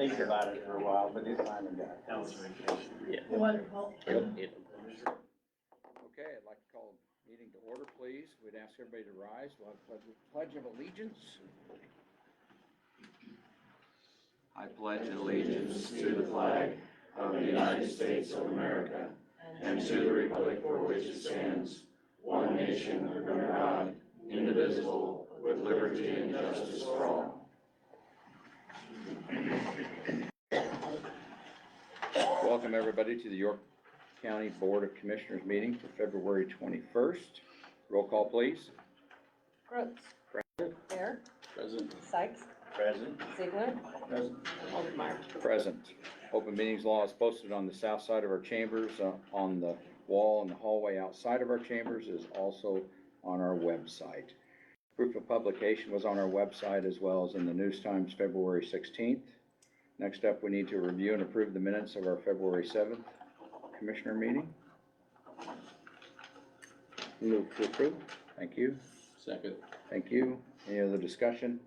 think about it for a while, but it finally got it. That was vacation. Yeah. Wonderful. It- Okay, I'd like to call the meeting to order, please. We'd ask everybody to rise. We'll have pledge of allegiance. I pledge allegiance to the flag of the United States of America and to the republic for which it stands, one nation under God, indivisible, with liberty and justice for all. Welcome, everybody, to the York County Board of Commissioners meeting for February 21st. Roll call, please. Brooks. Present. Bear. Present. Sykes. Present. Ziegler. Present. Oldmeyer. Present. Open meetings law is posted on the south side of our chambers, on the wall in the hallway outside of our chambers, is also on our website. Proof of publication was on our website as well as in the News Times February 16th. Next up, we need to review and approve the minutes of our February 7th Commissioner meeting. Move to approve. Thank you. Second. Thank you. Any other discussion?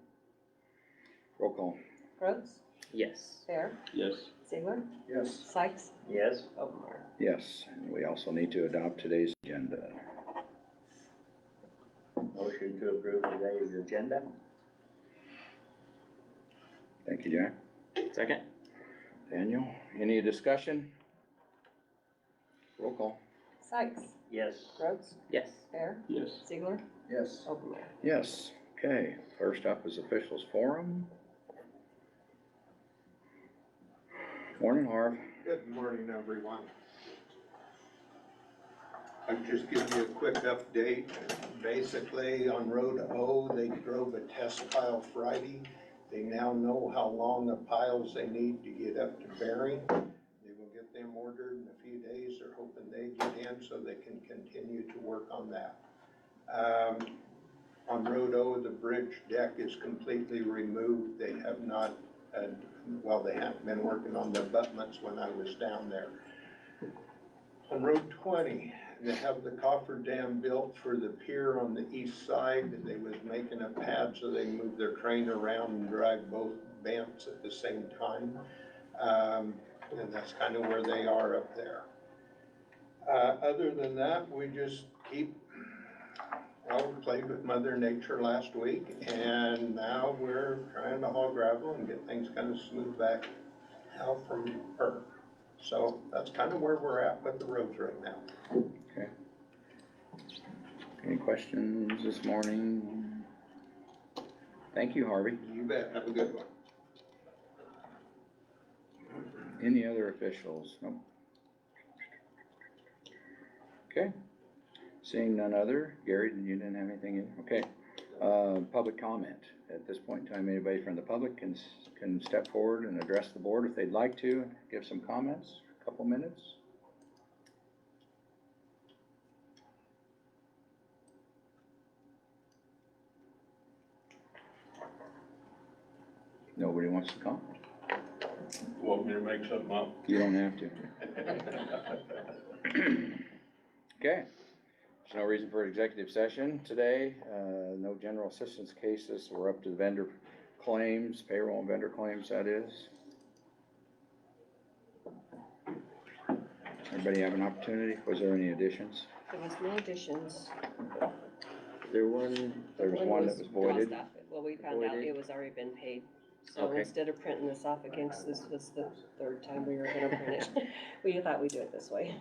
Roll call. Brooks. Yes. Bear. Yes. Ziegler. Yes. Sykes. Yes. Oldmeyer. Yes, and we also need to adopt today's agenda. Motion to approve today's agenda. Thank you, Jack. Second. Daniel, any discussion? Roll call. Sykes. Yes. Brooks. Yes. Bear. Yes. Ziegler. Yes. Oldmeyer. Yes, okay. First up is officials forum. Morning, Harv. Good morning, everyone. I'll just give you a quick update. Basically, on Road O, they drove a test pile Friday. They now know how long the piles they need to get up to bearing. They will get them ordered in a few days. They're hoping they get in so they can continue to work on that. On Road O, the bridge deck is completely removed. They have not, they haven't been working on the abutments when I was down there. On Road 20, they have the coffer dam built for the pier on the east side. They was making a pad so they can move their train around and drive both banks at the same time. And that's kind of where they are up there. Other than that, we just we played with Mother Nature last week, and now we're trying to haul gravel and get things kind of smooth back out from her. So that's kind of where we're at with the roads right now. Okay. Any questions this morning? Thank you, Harvey. You bet. Have a good one. Any other officials? Nope. Okay. Seeing none other. Gary, you didn't have anything in? Okay. Public comment. At this point in time, anybody from the public can step forward and address the board if they'd like to, give some comments, a couple minutes. Nobody wants to comment? Want me to make something up? You don't have to. Okay. There's no reason for executive session today. No general assistance cases. We're up to the vendor claims, payroll and vendor claims, that is. Everybody have an opportunity? Was there any additions? There was no additions. There one. There was one that was voided. Well, we found out Voided. it was already been paid. So Okay. instead of printing this off again, 'cause this was the third time we were gonna print it, we thought we'd do it this way.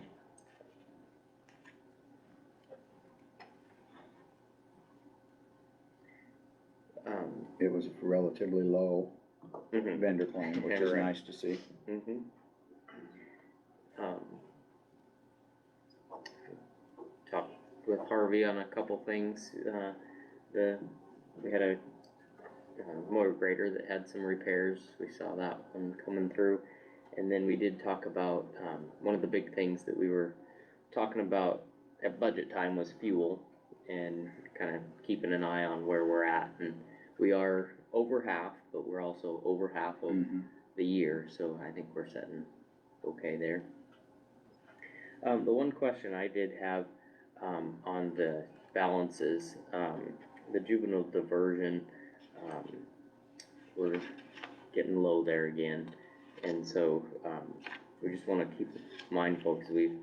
It was relatively low Mhm. vendor claim, which is Right. nice to see. Mhm. Talked with Harvey on a couple things. We had a motor grader that had some repairs. We saw that one coming through, and then we did talk about one of the big things that we were talking about at budget time was fuel, and kind of keeping an eye on where we're at. And we are over half, but we're also over half of the year, so I think we're sitting okay there. The one question I did have on the balances, the juvenile diversion, we're getting low there again. And so, we just wanna keep it mindful, cause we've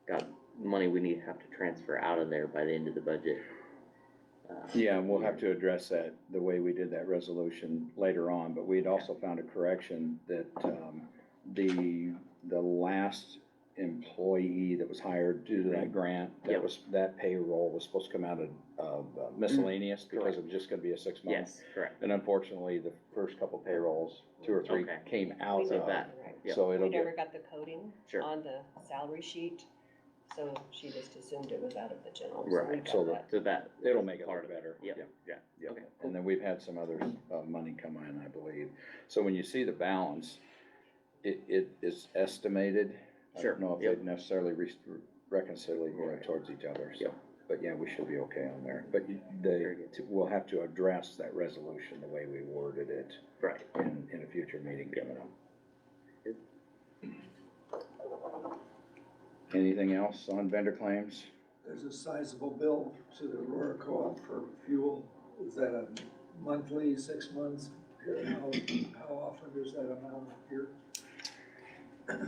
got money we have to transfer out of there by the end of the budget. Yeah, and we'll have to address that, the way we did that resolution later on, but we'd also found a correction that, the last employee that was hired due to that grant, Yep. that payroll was supposed to come out of miscellaneous, because it was just gonna be a 6 month. Yes, correct. And unfortunately, the first couple payrolls, 2 or 3, Okay. came out So of that, Right. Yep. So it'll We never get, got the coding Sure. on the salary sheet, so she just assumed it was out of the general. Right, we got so that. so that. it'll make it part look of better. Yep, Yep. yeah, Yep. okay, And then we've had some other, money come in, I believe. So when you see the balance, it is estimated. I Sure, don't know if yep. they've necessarily reconciled towards each other, so. Yep. But yeah, we should be okay on there. But Very good. we'll have to address that resolution the way we worded it right. in a future meeting coming up. Anything else on vendor claims? There's a sizable bill to the Aurora Co-op for fuel. Is that a monthly, 6 months? How often does that amount here?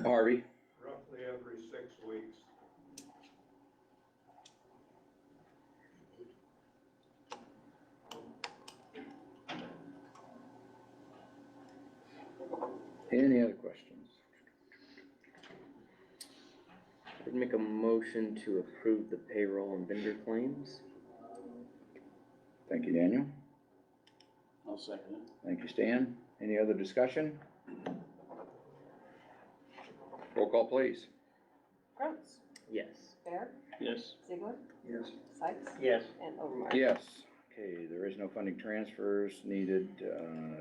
Harvey? Roughly every 6 weeks. Any other questions? I'd make a motion to approve the payroll and vendor claims. Thank you, Daniel. I'll second it. Thank you, Stan. Any other discussion? Roll call, please. Crowns, Yes. Bear, Yes. Ziegler, Yes. Sykes, Yes. and Overmark. Yes. Okay, there is no funding transfers needed.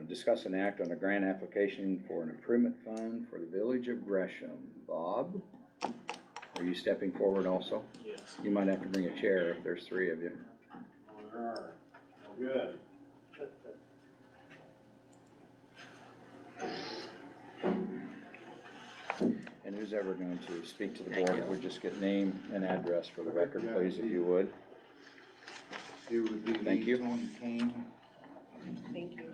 Discuss an act on a grant application for an improvement fund for the village of Gresham. Bob, are you stepping forward also? Yes. You might have to bring a chair if there's 3 of you. Alright, good. And who's ever going to speak to the board, would just get name and address for the record, please, if you would. It would be Thank you. Tony Kane. Thank you.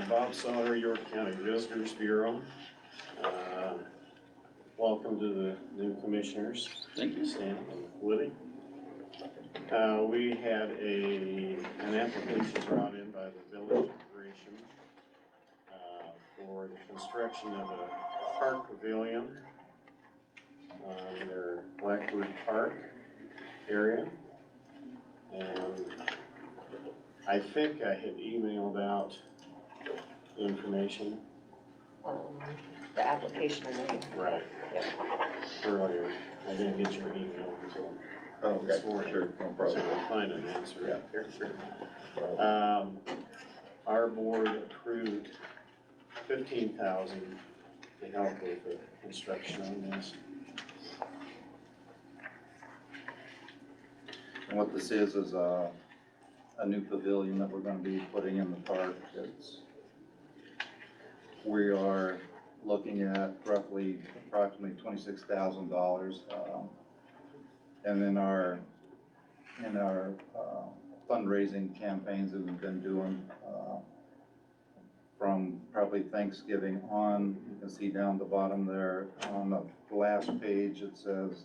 Bob Sawyer, York County Visitors Bureau. Welcome to the new commissioners. Thank you. Stan and Woody. We had an application brought in by the Village of Gresham for the construction of a park pavilion on their Blackbird Park area. And I think I had emailed out information. The application and everything. Right. Yep. Earlier. I didn't get your email until Oh, this morning. sure, no So problem. I'll find an answer here. Our board approved $15,000 to help with the construction on this. And what this is a new pavilion that we're gonna be putting in the park. We are looking at approximately $26,000. And in our fundraising campaigns that we've been doing, from probably Thanksgiving on, you can see down the bottom there on the last page, it says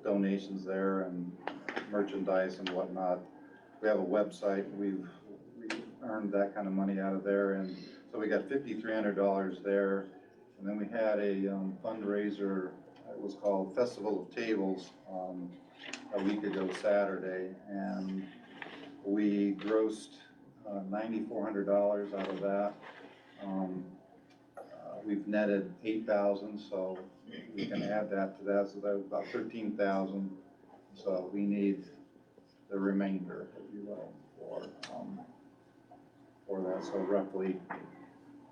donations there and merchandise and whatnot. We have a website, we've earned that kind of money out of there, and so we got $5,300 there. And then we had a fundraiser, it was called Festival of Tables, a week ago Saturday, and we grossed $9,400 out of that. We've netted 8,000, so we can add that to that, so that was about 13,000. So we need the remainder, if you will, for that. So roughly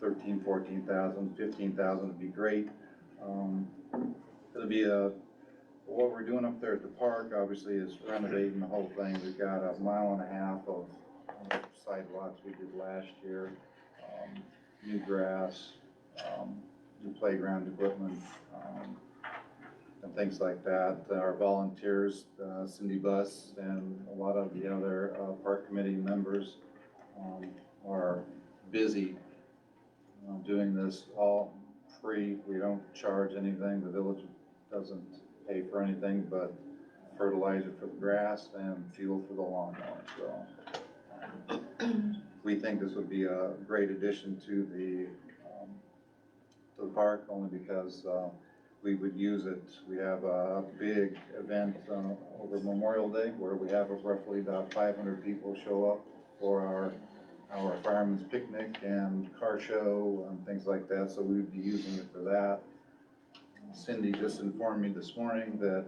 13, 14,000, 15,000 would be great. It'll be what we're doing up there at the park, obviously, is renovating the whole thing. We've got 1.5 miles of sidewalks we did last year, new grass, new playground equipment, and things like that. Our volunteers, Cindy Buss and a lot of the other park committee members are busy doing this all free. We don't charge anything. The village doesn't pay for anything but fertilizer for the grass and fuel for the lawnmower, so. We think this would be a great addition to the park, only because, we would use it. We have a big event, over Memorial Day where we have roughly about 500 people show up for our fireman's picnic and car show and things like that, so we would be using it for that. Cindy just informed me this morning that,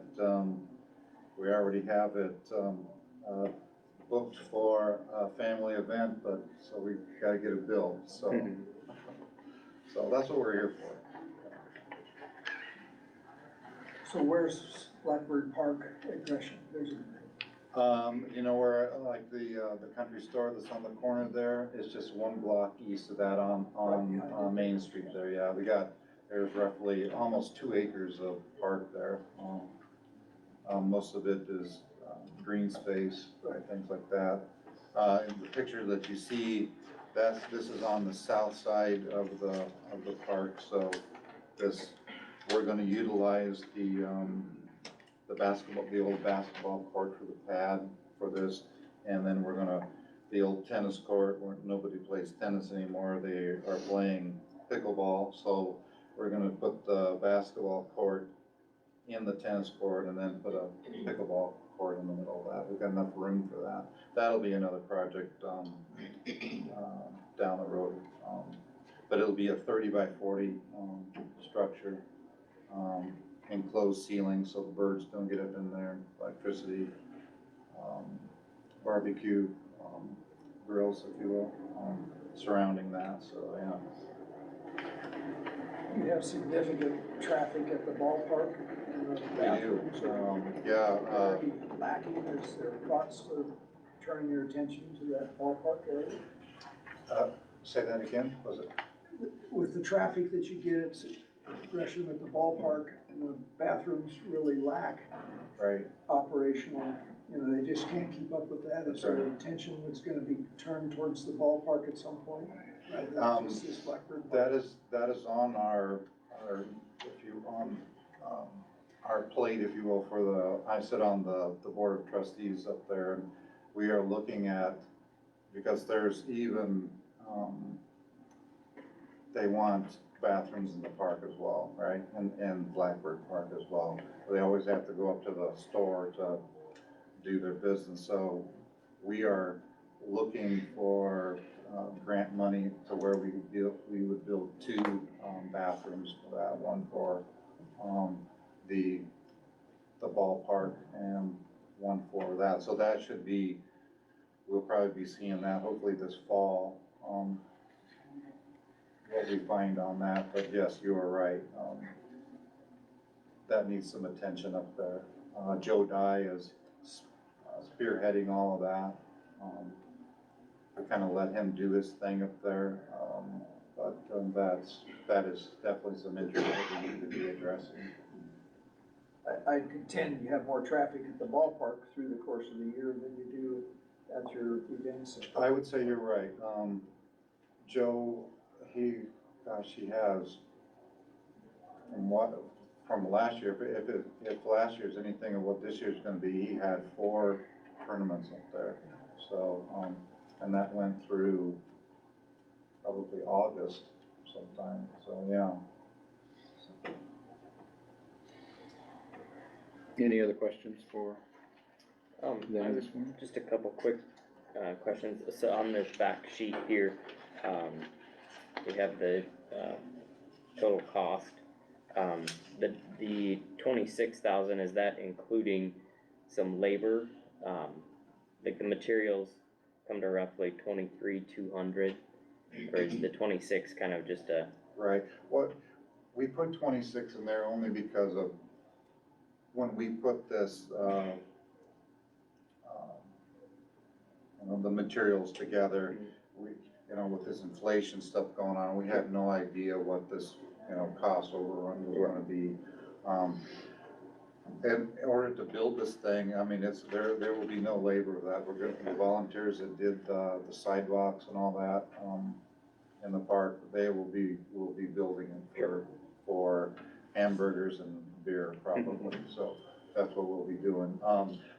we already have it, booked for a family event, but, so we gotta get it built, so. So that's what we're here for. So where's Blackbird Park at Gresham? There's You know, where, like the country store that's on the corner there, it's just one block east of that on Main Street there, yeah. There's roughly almost 2 acres of park there. Most of it is green space, things like that. In the picture that you see, this is on the south side of the park, so we're gonna utilize the old basketball court for the pad for this, and then the old tennis court where nobody plays tennis anymore, they are playing pickleball, so we're gonna put the basketball court in the tennis court and then put a pickleball court in the middle of that. We've got enough room for that. That'll be another project, down the road. But it'll be a 30 by 40, structure, enclosed ceiling so the birds don't get up in there, electricity, barbecue, grills, if you will, surrounding that, so yeah. You have significant traffic at the ballpark and the bathrooms. Yeah, Are you lacking? Is there thoughts of turning your attention to that ballpark area? say that again, was it? With the traffic that you get at Gresham at the ballpark, and the bathrooms really lack Right. operational, they just can't keep up with that. Is there attention that's gonna be turned towards the ballpark at some point? Rather than just this Blackbird Park? That is on our plate, if you will, I sit on the board of trustees up there, and we are looking at, because there's even, they want bathrooms in the park as well, right? And Blackbird Park as well. They always have to go up to the store to do their business, so we are looking for grant money to where we would build 2 bathrooms for that, one for the ballpark and one for that. So that should be, we'll probably be seeing that hopefully this fall, what we find on that. But yes, you are right. That needs some attention up there. Joe Dye is spearheading all of that. I kind of let him do his thing up there, but that is definitely some interest that we need to be addressing. I contend you have more traffic at the ballpark through the course of the year than you do at your events. I would say you're right. Joe, he has, from last year, if last year's anything of what this year's gonna be, he had 4 tournaments up there. So, and that went through probably August sometime, so yeah. Any other questions for them this morning? Just a couple quick questions. So on this back sheet here, we have the total cost. The 26,000, is that including some labor? Like the materials come to roughly 23,200, or is the 26 kind of just a? Right. What we put 26 in there only because of when we put this, the materials together. We, with this inflation stuff going on, we had no idea what this, cost overrun was going to be. in order to build this thing, I mean, there will be no labor of that. We're gonna, the volunteers that did, the sidewalks and all that, in the park, they will be building it for hamburgers and beer probably, so that's what we'll be doing.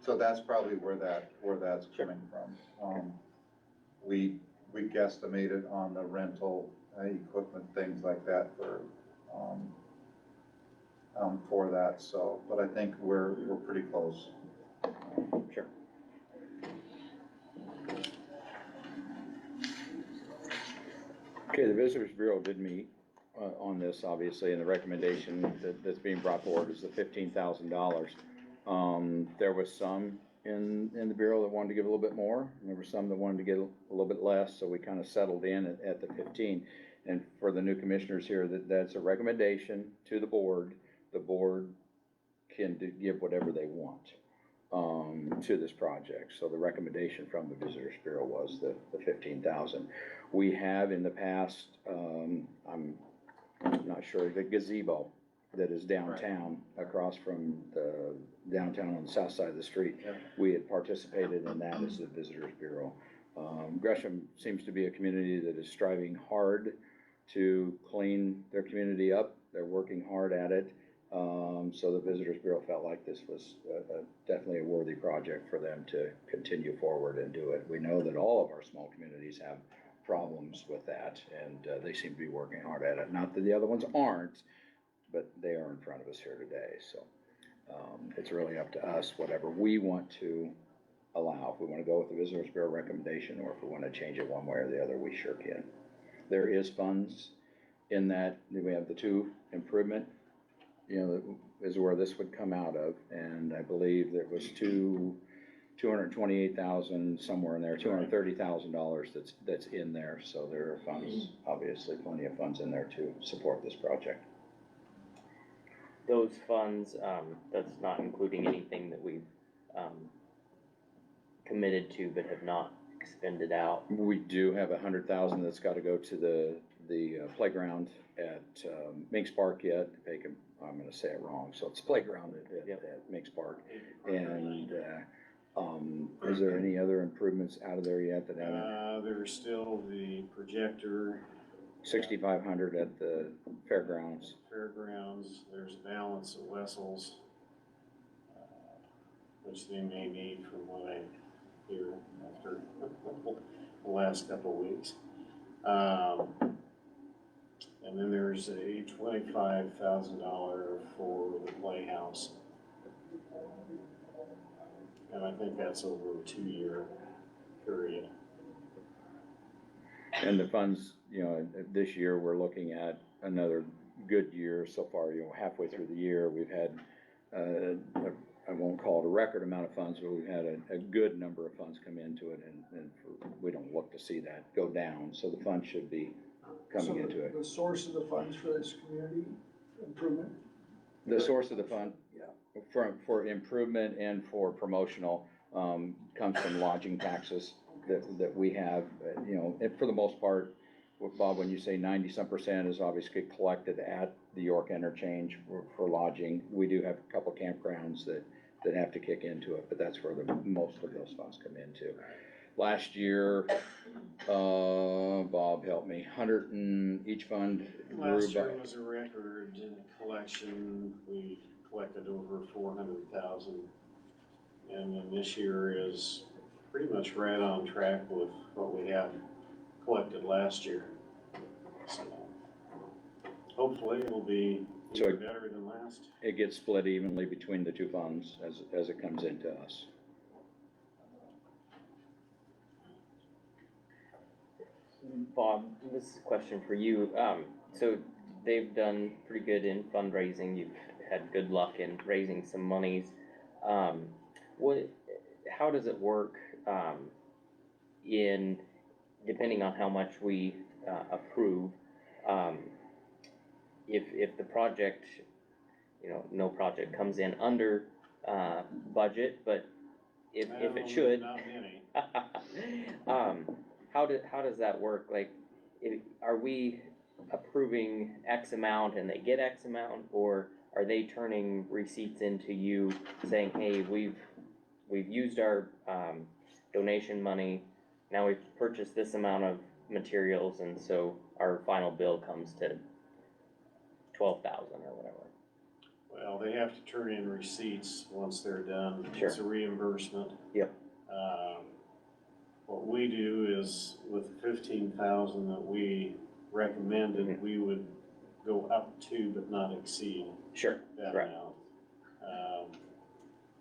So that's probably where that's coming from. We guesstimated on the rental, equipment, things like that for that, so, but I think we're pretty close. Sure. Okay, the Visitors Bureau did meet on this, obviously, and the recommendation that's being brought forward is the $15,000. There was some in the Bureau that wanted to give a little bit more, and there were some that wanted to get a little bit less, so we kind of settled in at the 15. And for the new commissioners here, that's a recommendation to the board. The board can give whatever they want to this project. So the recommendation from the Visitors Bureau was the 15,000. We have in the past, I'm not sure, the gazebo that is downtown, across from the downtown on the south side of the street. Yeah. We had participated in that as the Visitors Bureau. Gresham seems to be a community that is striving hard to clean their community up. They're working hard at it. So the Visitors Bureau felt like this was definitely a worthy project for them to continue forward and do it. We know that all of our small communities have problems with that, and they seem to be working hard at it. Not that the other ones aren't, but they are in front of us here today. So it's really up to us, whatever we want to allow. If we want to go with the Visitors Bureau recommendation, or if we want to change it one way or the other, we sure can. There is funds in that. We have the 2 improvement, is where this would come out of, and I believe there was 228,000 somewhere in there, $230,000 that's in there. So there are funds, obviously plenty of funds in there to support this project. Those funds, that's not including anything that we've committed to but have not expended out. We do have 100,000 that's got to go to the playground at Minks Park yet. I'm going to say it wrong, so it's playground at Minks Park. And is there any other improvements out of there yet that haven't? There's still the projector. 6,500 at the fairgrounds. There's balance at Wessel's, which they may need from what I hear after the last couple of weeks. And then there's a $25,000 for the playhouse. And I think that's over a 2-year period. And the funds, this year we're looking at another good year so far. Halfway through the year, we've had, I won't call it a record amount of funds, but we've had a good number of funds come into it, and we don't look to see that go down. So the funds should be coming into it. The source of the funds for this community improvement? The source of the fund? Yeah. For improvement and for promotional, comes from lodging taxes that we have, and for the most part, Bob, when you say 90-some% is obviously collected at the York interchange for lodging. We do have a couple campgrounds that have to kick into it, but that's where most of those funds come into. Last year, Bob, help me, each fund grew Last year by. was a record collection. We collected over 400,000. And then this year is pretty much right on track with what we had collected last year. So hopefully it'll be even better than last. It gets split evenly between the 2 funds as it comes into us. Bob, this is a question for you. So they've done pretty good in fundraising. You've had good luck in raising some monies. How does it work depending on how much we approve? If the project, no project comes in under budget, but if it should, Not many. how does that work? Like, are we approving X amount and they get X amount, or are they turning receipts into you saying, hey, we've used our, donation money, now we've purchased this amount of materials, and so our final bill comes to 12,000 or whatever? Well, they have to turn in receipts once they're done. Sure. It's a reimbursement. Yep. What we do is with 15,000 that we recommended, we would go up to but not exceed Sure, that right. amount.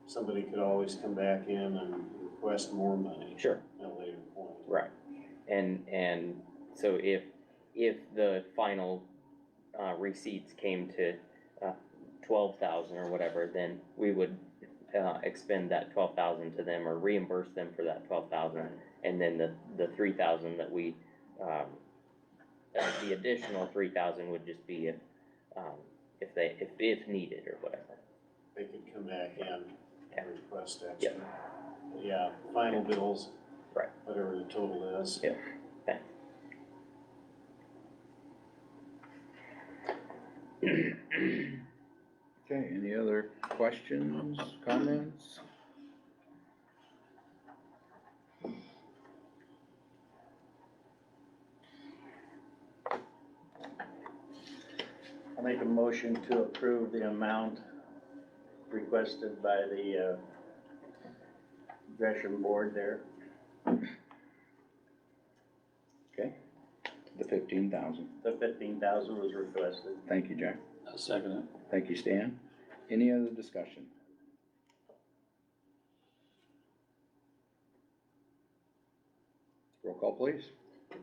Somebody could always come back in and request more money Sure. at a later point. Right, and so if the final, receipts came to, 12,000 or whatever, then we would, expend that 12,000 to them or reimburse them for that 12,000. And then the 3,000 that we, the additional 3,000 would just be if needed or whatever. They could come back in and request extra. Yep. Yeah, final bills. Right. Whatever the total is. Yep. Okay, any other questions, comments? I'll make a motion to approve the amount requested by the Gresham board there. Okay, the 15,000. The 15,000 was requested. Thank you, Jack. I'll second it. Thank you, Stan. Any other discussion? Roll call, please.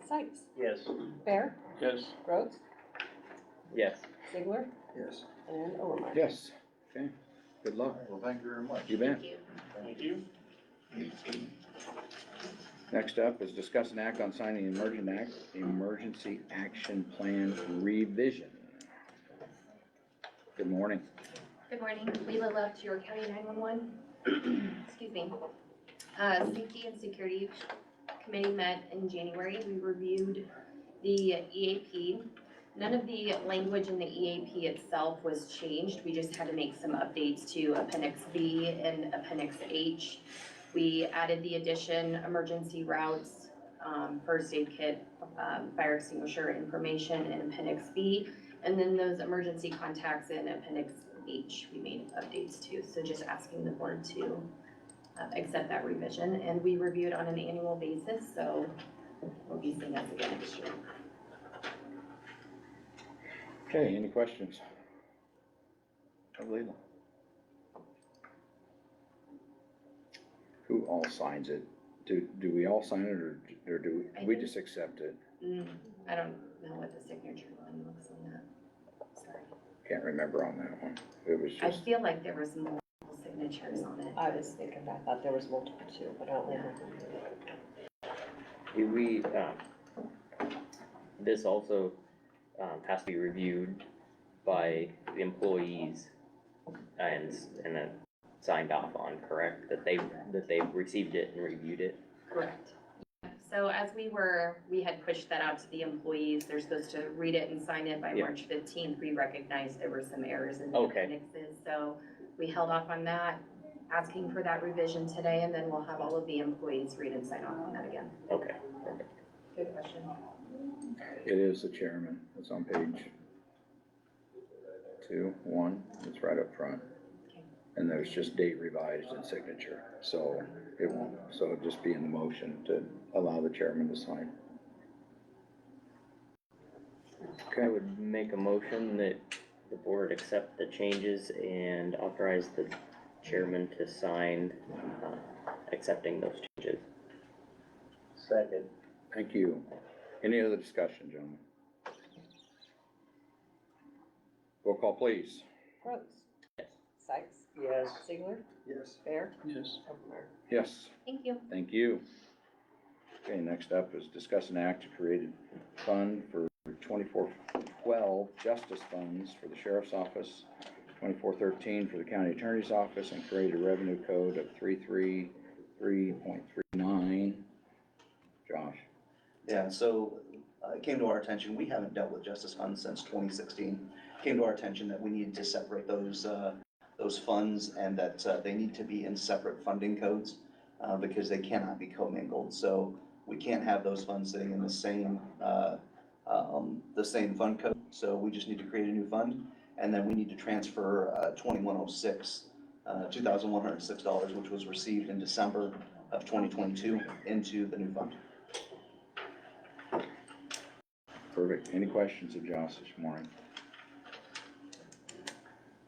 Sykes, Yes. Bear, Yes. Rhodes, Yes. Ziegler, Yes. and Overmeyer. Yes. Okay, good luck. Well, thank you very much. You bet. Thank you. Next up is discuss and act on signing the emergency action plan revision. Good morning. Good morning, Leila Love, York County 911. Excuse me. Safety and Security Committee met in January. We reviewed the EAP. None of the language in the EAP itself was changed. We just had to make some updates to Appendix B and Appendix H. We added the addition, emergency routes, first aid kit, fire extinguisher information in Appendix B. And then those emergency contacts in Appendix H, we made updates to. So just asking the board to accept that revision. And we review it on an annual basis, so we'll be seeing us again next year. Okay, any questions? Leila. Who all signs it? Do we all sign it, or do we just accept it? I don't know what the signature line looks on that. Sorry. Can't remember on that one. It was I just, feel like there was multiple signatures on it. I was thinking that, I thought there was multiple too, but I don't remember. Do we, this also, has to be reviewed by the employees and then signed off on, correct? That they've received it and reviewed it? Correct. So as we had pushed that out to the employees, they're supposed to read it and sign it by Yeah. March 15th. We recognized there were some errors in the Okay. appendixes, so we held off on that, asking for that revision today, and then we'll have all of the employees read and sign off on that again. Okay, perfect. Good question. it is the chairman. It's on page 1. It's right up front. Okay. And there's just date revised and signature, so it won't, so it'll just be in the motion to allow the chairman to sign. I would make a motion that the board accept the changes and authorize the chairman to sign, accepting those changes. Second. Thank you. Any other discussion, gentlemen? Roll call, please. Rhodes, Sykes, Yes. Ziegler, Yes. Bear, Yes. Overmeyer. Yes. Thank you. Thank you. Okay, next up is discuss an act to create a fund for 2412 justice funds for the sheriff's office, 2413 for the county attorney's office, and create a revenue code of 333.39. Josh? Yeah, so it came to our attention, we haven't dealt with justice funds since 2016. came to our attention that we needed to separate those funds and that they need to be in separate funding codes because they cannot be commingled. So we can't have those funds sitting in the same fund code. So we just need to create a new fund, and then we need to transfer $2,106, which was received in December of 2022 into the new fund. Perfect. Any questions of Josh this morning?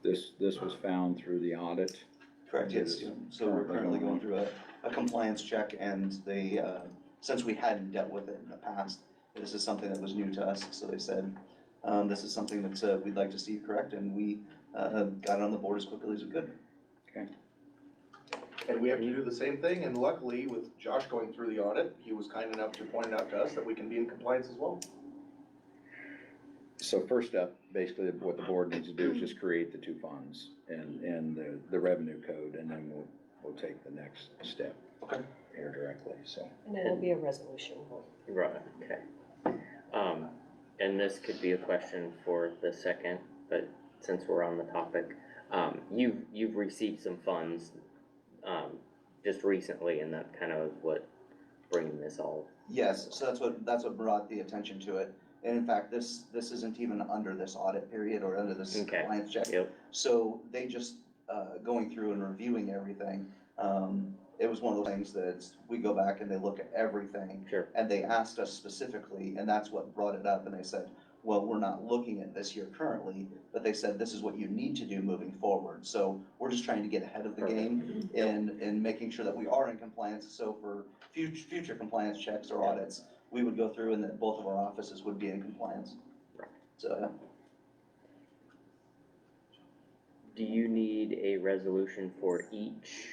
This was found through the audit. Correct, yes. So we're currently going through a compliance check, and they, since we hadn't dealt with it in the past, this is something that was new to us, so they said, this is something that we'd like to see correct, and we got it on the board as quickly as we could. And we have to do the same thing, and luckily, with Josh going through the audit, he was kind enough to point out to us that we can be in compliance as well. So first up, basically what the board needs to do is just create the two funds and the revenue code, and then we'll take the next step. Okay. Here directly, so. And it will be a resolution. Right, okay. And this could be a question for the second, but since we're on the topic, you've received some funds, just recently, and that kind of what bringing this all. Yes, so that's what brought the attention to it. And in fact, this isn't even under this audit period or under this compliance check. Yep. So they just, going through and reviewing everything, it was one of those things that we go back and they look at everything. Sure. And they asked us specifically, and that's what brought it up, and they said, well, we're not looking at this here currently, but they said, this is what you need to do moving forward. So we're just trying to get ahead of the game in making sure that we are in compliance. So for future compliance checks or audits, we would go through and that both of our offices would be in compliance. So, yeah. Do you need a resolution for each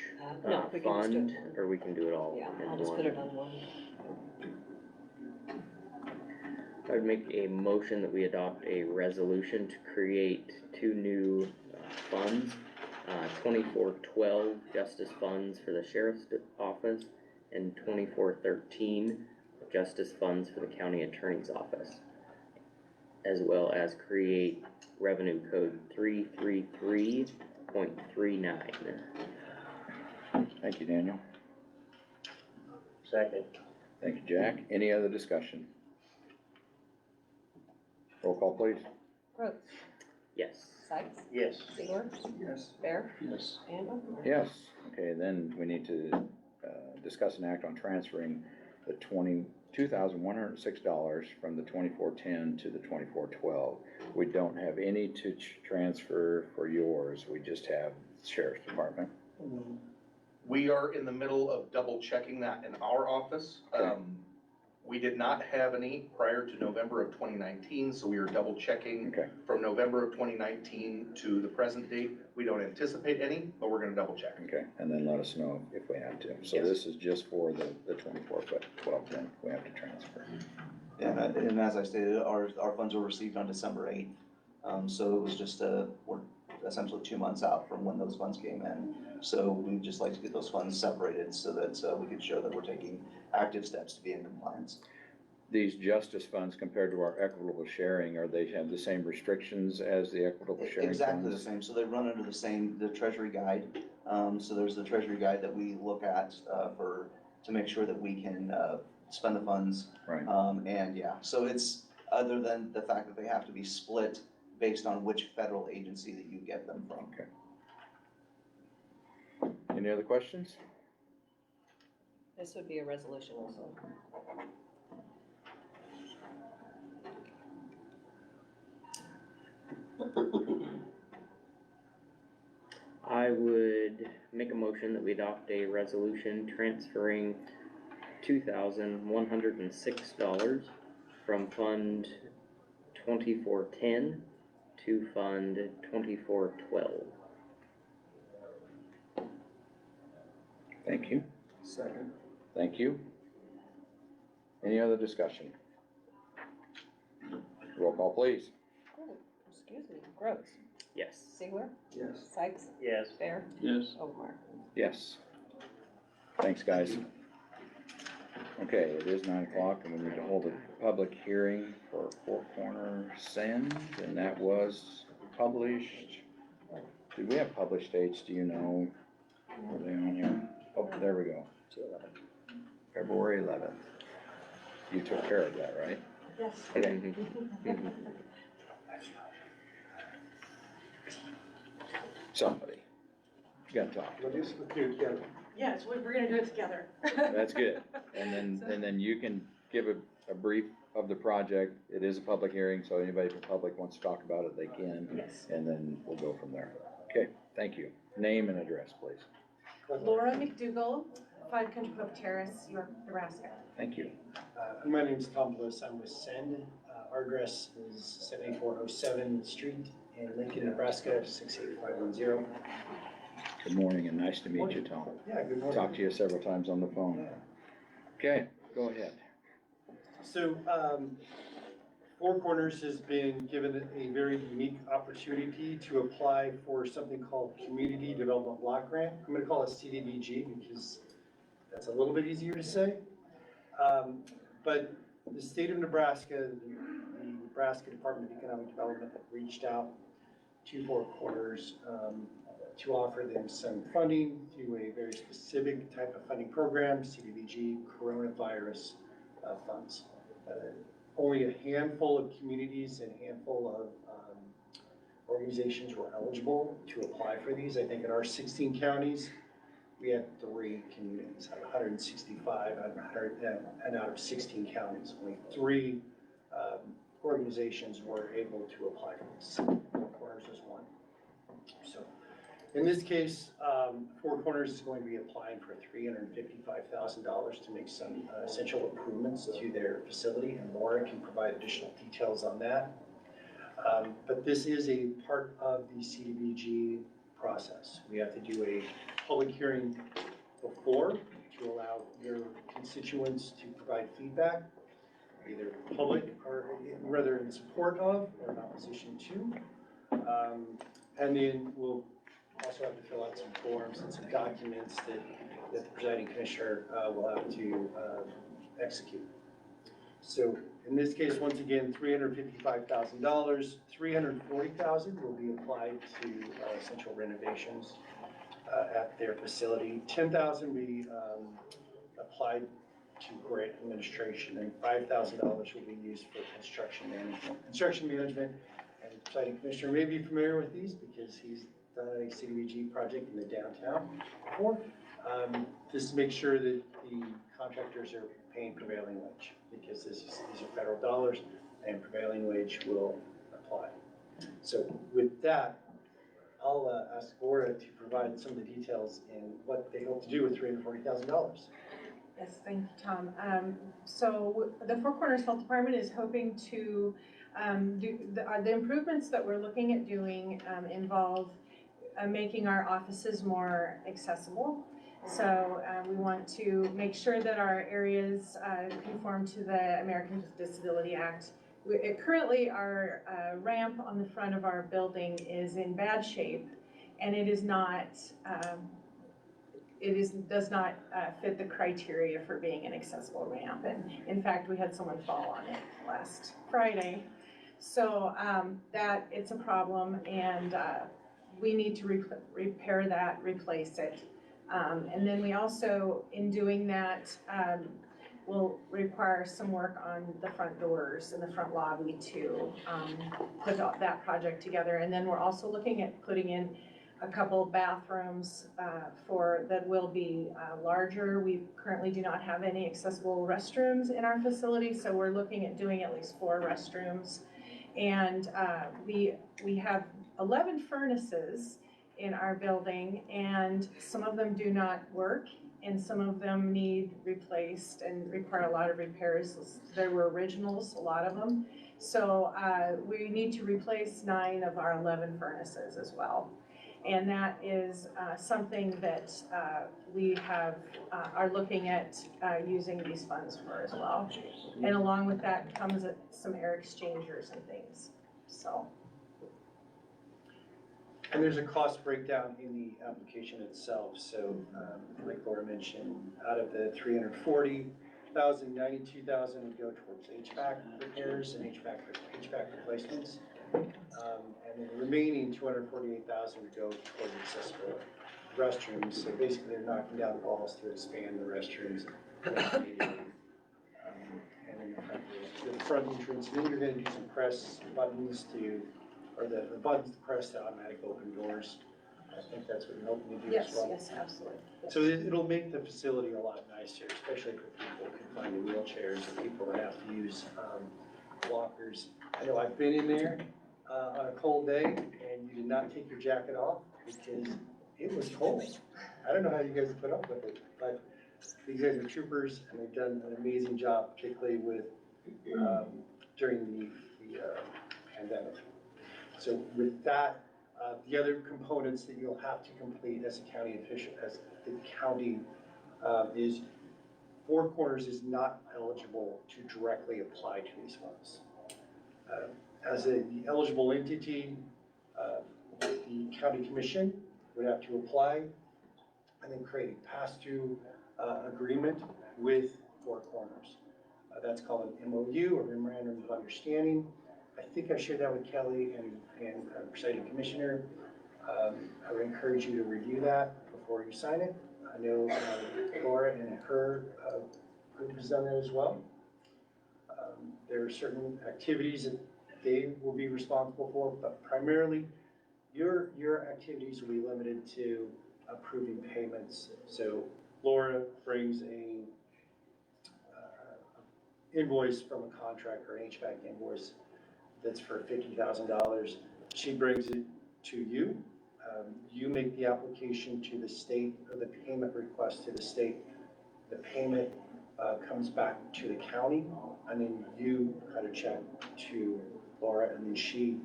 No, we can just do fund, it. or we can do it all Yeah, in I'll just one? put it on one. I would make a motion that we adopt a resolution to create two new funds. 2412 justice funds for the sheriff's office and 2413 justice funds for the county attorney's office, as well as create revenue code 333.39. Thank you, Daniel. Second. Thank you, Jack. Any other discussion? Roll call, please. Brooks, Yes. Sykes, Yes. Sealer, Yes. Bear, Yes. and Overmark. Yes. Okay, then we need to discuss and act on transferring the $2,106 from the 2410 to the 2412. We don't have any to transfer for yours, we just have Sheriff's Department. We are in the middle of double checking that in our office. Okay. We did not have any prior to November of 2019, so we are double checking Okay, from November of 2019 to the present date. We don't anticipate any, but we're gonna double check. okay, and then let us know if we have to. So Yes. this is just for the 24, but 12 then we have to transfer. And as I stated, our funds were received on December 8th. So it was just, we're essentially 2 months out from when those funds came in. So we'd just like to get those funds separated so that we could show that we're taking active steps to be in compliance. These justice funds compared to our equitable sharing, are they have the same restrictions as the equitable sharing funds? Exactly the same, so they run under the treasury guide. So there's the treasury guide that we look at to make sure that we can spend the funds. Right. And yeah, so it's, other than the fact that they have to be split based on which federal agency that you get them from. Okay. Any other questions? This would be a resolution also. I would make a motion that we adopt a resolution transferring $2,106 from Fund 2410 to Fund 2412. Thank you. Second. Thank you. Any other discussion? Roll call, please. Oh, excuse me, Brooks, Yes. Sealer, Yes. Sykes, Yes. Bear, Yes. Overmark. Yes. Thanks, guys. Okay, it is 9 o'clock and we need to hold a public hearing for Four Corner Sand, and that was published, did we have published dates, do you know? Are they on here? Oh, there we go. February 11th. You took care of that, right? Yes. Okay. Somebody, you gotta talk. Yes, we're gonna do it together. That's good. And then you can give a brief of the project. It is a public hearing, so anybody from the public wants to talk about it, they can. Yes. And then we'll go from there. Okay, thank you. Name and address, please. Laura McDougall, 5 Country Club Terrace, York, Nebraska. Thank you. My name's Tom Bliss, I'm with Send. Our address is 7407 Street in Lincoln, Nebraska, 68510. Good morning and nice to meet you, Tom. Yeah, good morning. Talked to you several times on the phone. Okay, go ahead. So, Four Corners has been given a very unique opportunity to apply for something called Community Development Block Grant. I'm gonna call it CDBG because that's a little bit easier to say. But the state of Nebraska, the Nebraska Department of Economic Development reached out to Four Corners to offer them some funding through a very specific type of funding program, CDBG, coronavirus funds. Only a handful of communities and a handful of organizations were eligible to apply for these. I think in our 16 counties, we had 3 communities out of 165 and out of 16 counties. Only 3 organizations were able to apply for this. Four Corners is one. So in this case, Four Corners is going to be applying for $355,000 to make some essential improvements to their facility, and Laura can provide additional details on that. But this is a part of the CDBG process. We have to do a public hearing before to allow your constituents to provide feedback, either public or rather in support of or in opposition to. And then we'll also have to fill out some forms and some documents that the presiding commissioner will have to execute. So in this case, once again, $355,000, $340,000 will be applied to essential renovations at their facility. $10,000 will be applied to grant administration, and $5,000 will be used for construction management. Construction management, and the presiding commissioner may be familiar with these because he's done a CDBG project in the downtown before. Just to make sure that the contractors are paying prevailing wage, because these are federal dollars and prevailing wage will apply. So with that, I'll ask Laura to provide some of the details in what they hope to do with $340,000. Yes, thank you, Tom. So the Four Corners Health Department is hoping to do the improvements that we're looking at doing involve making our offices more accessible. So we want to make sure that our areas conform to the Americans with Disability Act. Currently, our ramp on the front of our building is in bad shape, and it is not. Does not fit the criteria for being an accessible ramp. And in fact, we had someone fall on it last Friday. So that it's a problem, and we need to repair that, replace it. And then we also, in doing that, will require some work on the front doors and the front lobby to put that project together. And then we're also looking at putting in a couple bathrooms that will be larger. We currently do not have any accessible restrooms in our facility, so we're looking at doing at least 4 restrooms. And we have 11 furnaces in our building, and some of them do not work, and some of them need replaced and require a lot of repairs. There were originals, a lot of them. So we need to replace 9 of our 11 furnaces as well. And that is something that we are looking at using these funds for as well. And along with that comes some air exchangers and things, so. And there's a cost breakdown in the application itself. So like Laura mentioned, out of the $340,000, $92,000 would go towards HVAC repairs and HVAC replacements. And then the remaining 248,000 would go towards accessible restrooms. So basically, they're knocking down the walls to expand the restrooms. And then the front entrance, then you're gonna do some press buttons or the buttons to press to automatic open doors. I think that's what you're hoping to do as well. Yes, absolutely. So it'll make the facility a lot nicer, especially for people confined to wheelchairs or people that have to use walkers. I know I've been in there on a cold day and you did not take your jacket off because it was cold. I don't know how you guys put up with it, but these guys are troopers and they've done an amazing job, particularly with during the pandemic. So with that, the other components that you'll have to complete as a county official, as the county, is Four Corners is not eligible to directly apply to these funds. As the eligible entity, the county commission would have to apply and then create a pass-through agreement with Four Corners. That's called an MOU, or Memorandum of Understanding. I think I shared that with Kelly and presiding commissioner. I would encourage you to review that before you sign it. I know Laura and her group has done that as well. There are certain activities that they will be responsible for, but primarily your activities will be limited to approving payments. So Laura brings a invoice from a contractor, an HVAC invoice that's for $50,000. She brings it to you. You make the application to the state, or the payment request to the state. The payment comes back to the county, and then you cut a check to Laura, and then she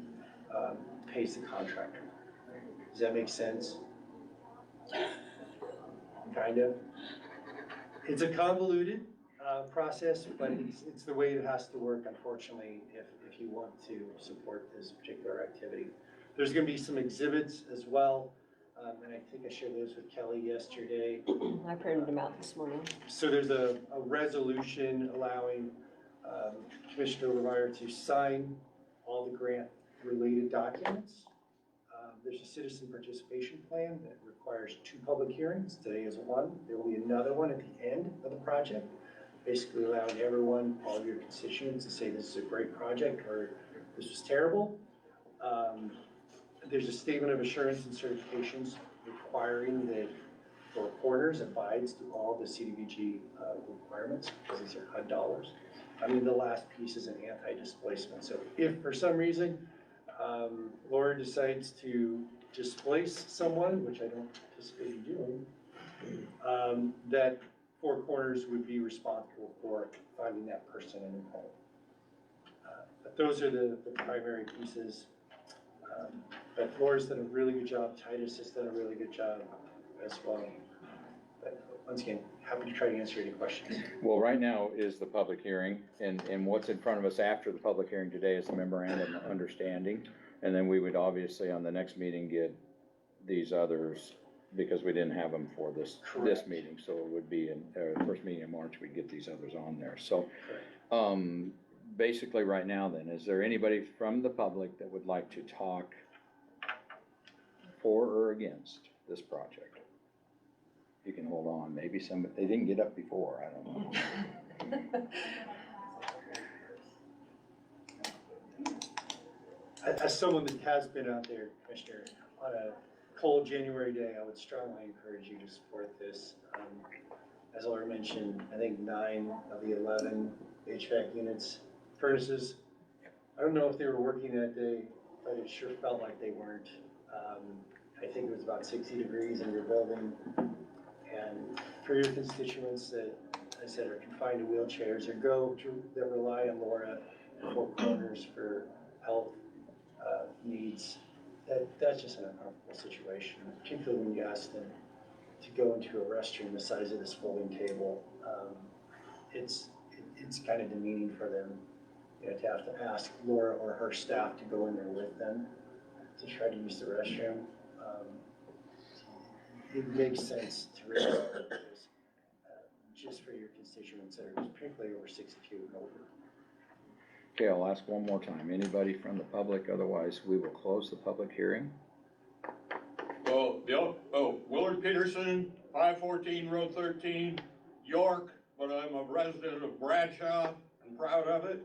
pays the contractor. Does that make sense? Kind of. It's a convoluted process, but it's the way it has to work, unfortunately, if you want to support this particular activity. There's going to be some exhibits as well, and I think I shared those with Kelly yesterday. I printed them out this morning. So there's a resolution allowing Commissioner Overmeyer to sign all the grant-related documents. There's a citizen participation plan that requires 2 public hearings. Today is one. There will be another one at the end of the project, basically allowing everyone, all of your constituents, to say this is a great project or this was terrible. There's a statement of assurance and certifications requiring that Four Corners abides to all the CDBG requirements, because these are HUD dollars. I mean, the last piece is an anti-displacement. So if for some reason Laura decides to displace someone, which I don't anticipate doing, that Four Corners would be responsible for finding that person a new home. But those are the primary pieces. But Laura's done a really good job. Titus has done a really good job as well. But once again, happy to try to answer any questions. Well, right now is the public hearing, and what's in front of us after the public hearing today is the memorandum of understanding. And then we would obviously on the next meeting get these others, because we didn't have them for this meeting. So it would be in first meeting in March, we'd get these others on there. So basically right now then, is there anybody from the public that would like to talk for or against this project? You can hold on, maybe they didn't get up before, I don't know. As someone that has been out there, Commissioner, on a cold January day, I would strongly encourage you to support this. As Laura mentioned, I think 9 of the 11 HVAC units, furnaces, I don't know if they were working that day, but it sure felt like they weren't. I think it was about 60 degrees in your building. And for your constituents that, I said, are confined to wheelchairs or that rely on Laura and Four Corners for health needs, that's just an uncomfortable situation, particularly when you ask them to go into a restroom the size of this folding table. It's kind of demeaning for them, to have to ask Laura or her staff to go in there with them to try to use the restroom. It makes sense to really support this, just for your constituents that are particularly over 62 and older. Okay, I'll ask one more time. Anybody from the public? Otherwise, we will close the public hearing. Well, Willard Peterson, 514 Road 13, York, but I'm a resident of Bradshaw and proud of it.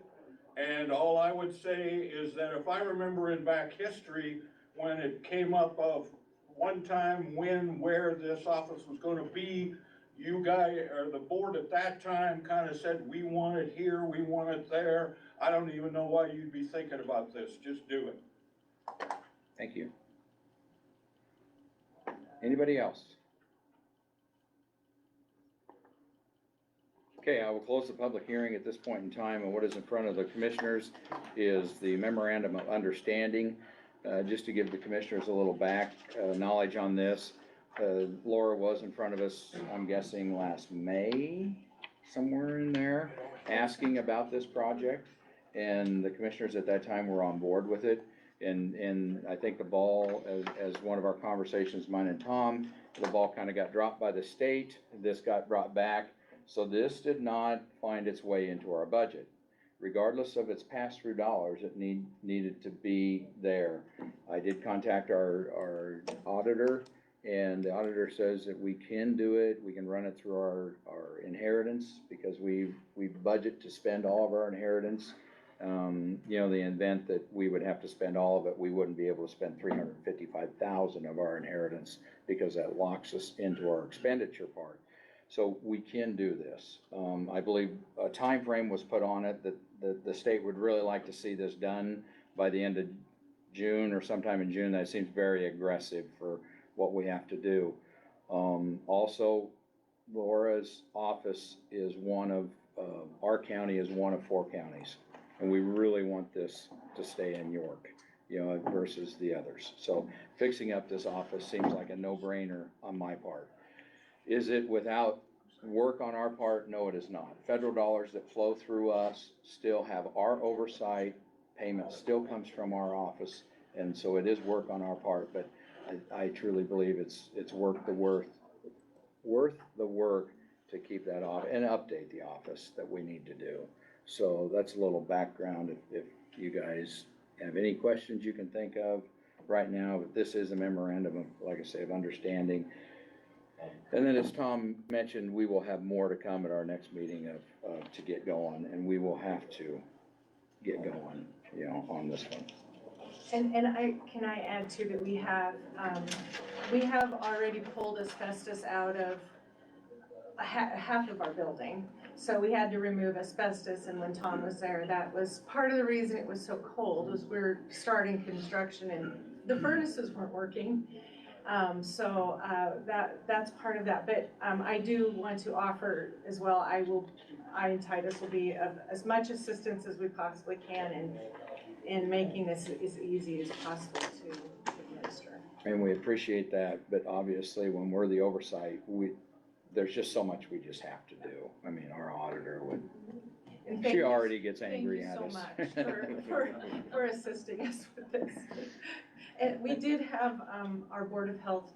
And all I would say is that if I remember in back history, when it came up of one time when, where this office was gonna be, you guys, or the board at that time kind of said, we want it here, we want it there. I don't even know why you'd be thinking about this, just do it. Thank you. Anybody else? Okay, I will close the public hearing at this point in time, and what is in front of the commissioners is the memorandum of understanding. Just to give the commissioners a little back knowledge on this, Laura was in front of us, I'm guessing last May, somewhere in there, asking about this project, and the commissioners at that time were on board with it. And I think the ball, as one of our conversations, mine and Tom, the ball kind of got dropped by the state, this got brought back. So this did not find its way into our budget. Regardless of its pass-through dollars, it needed to be there. I did contact our auditor, and the auditor says that we can do it, we can run it through our inheritance, because we budget to spend all of our inheritance. You know, the event that we would have to spend all of it, we wouldn't be able to spend $355,000 of our inheritance, because that locks us into our expenditure part. So we can do this. I believe a time frame was put on it that the state would really like to see this done by the end of June or sometime in June. That seems very aggressive for what we have to do. Also, Laura's office is one of, our county is one of 4 counties. And we really want this to stay in York, you know, versus the others. So fixing up this office seems like a no-brainer on my part. Is it without work on our part? No, it is not. Federal dollars that flow through us still have our oversight, payment still comes from our office, and so it is work on our part, but I truly believe it's worth the work to keep that off and update the office that we need to do. So that's a little background if you guys have any questions you can think of right now, but this is a memorandum of, like I say, of understanding. And then as Tom mentioned, we will have more to come at our next meeting of to get going, and we will have to get going, you know, on this one. And can I add too that we have already pulled asbestos out of half of our building. So we had to remove asbestos, and when Tom was there, that was part of the reason it was so cold, was we're starting construction and the furnaces weren't working. That's part of that, but I do want to offer as well, I and Titus will be of as much assistance as we possibly can in making this as easy as possible to administer. And we appreciate that, but obviously when we're the oversight, there's just so much we just have to do. I mean, our auditor would, she already gets angry at us. Thank you so much for assisting us with this. And we did have, our Board of Health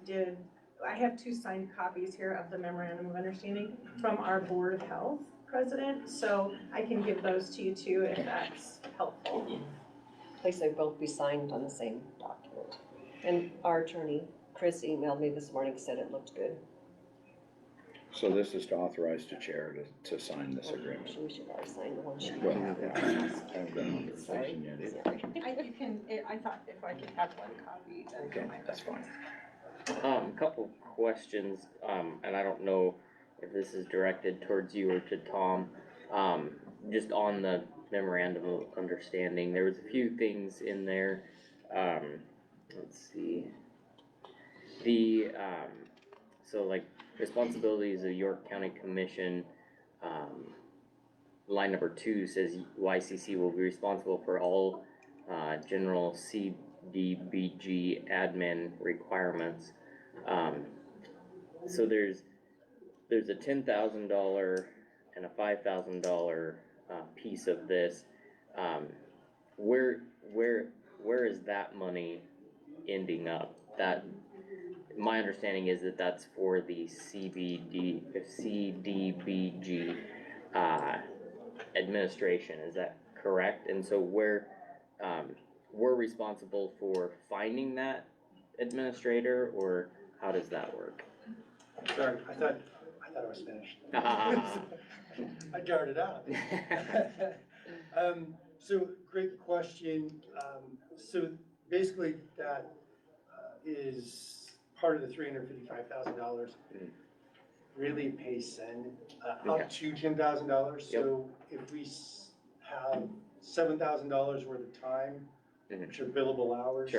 I have 2 signed copies here of the memorandum of understanding from our Board of Health president, so I can give those to you too if that's helpful. Please, they both be signed on the same document. And our attorney, Chris, emailed me this morning, said it looked good. So this is to authorize the chair to sign this agreement. We should already sign the one she. Well, yeah, I haven't done the authorization yet. I thought if I could have one copy. Okay, that's fine. Couple questions, and I don't know if this is directed towards you or to Tom. Just on the memorandum of understanding, there was a few things in there. Let's see. So like responsibilities of York County Commission, line number 2 says YCC will be responsible for all general CDBG admin requirements. So there's a $10,000 and a $5,000 piece of this. Where is that money ending up? That my understanding is that that's for the CDBG administration. Is that correct? And so we're responsible for finding that administrator, or how does that work? Sorry, I thought I was finished. I darted out. So great question. So basically that is part of the $355,000. Really pays SEND up to $10,000. So if we have $7,000 worth of time, which are billable hours,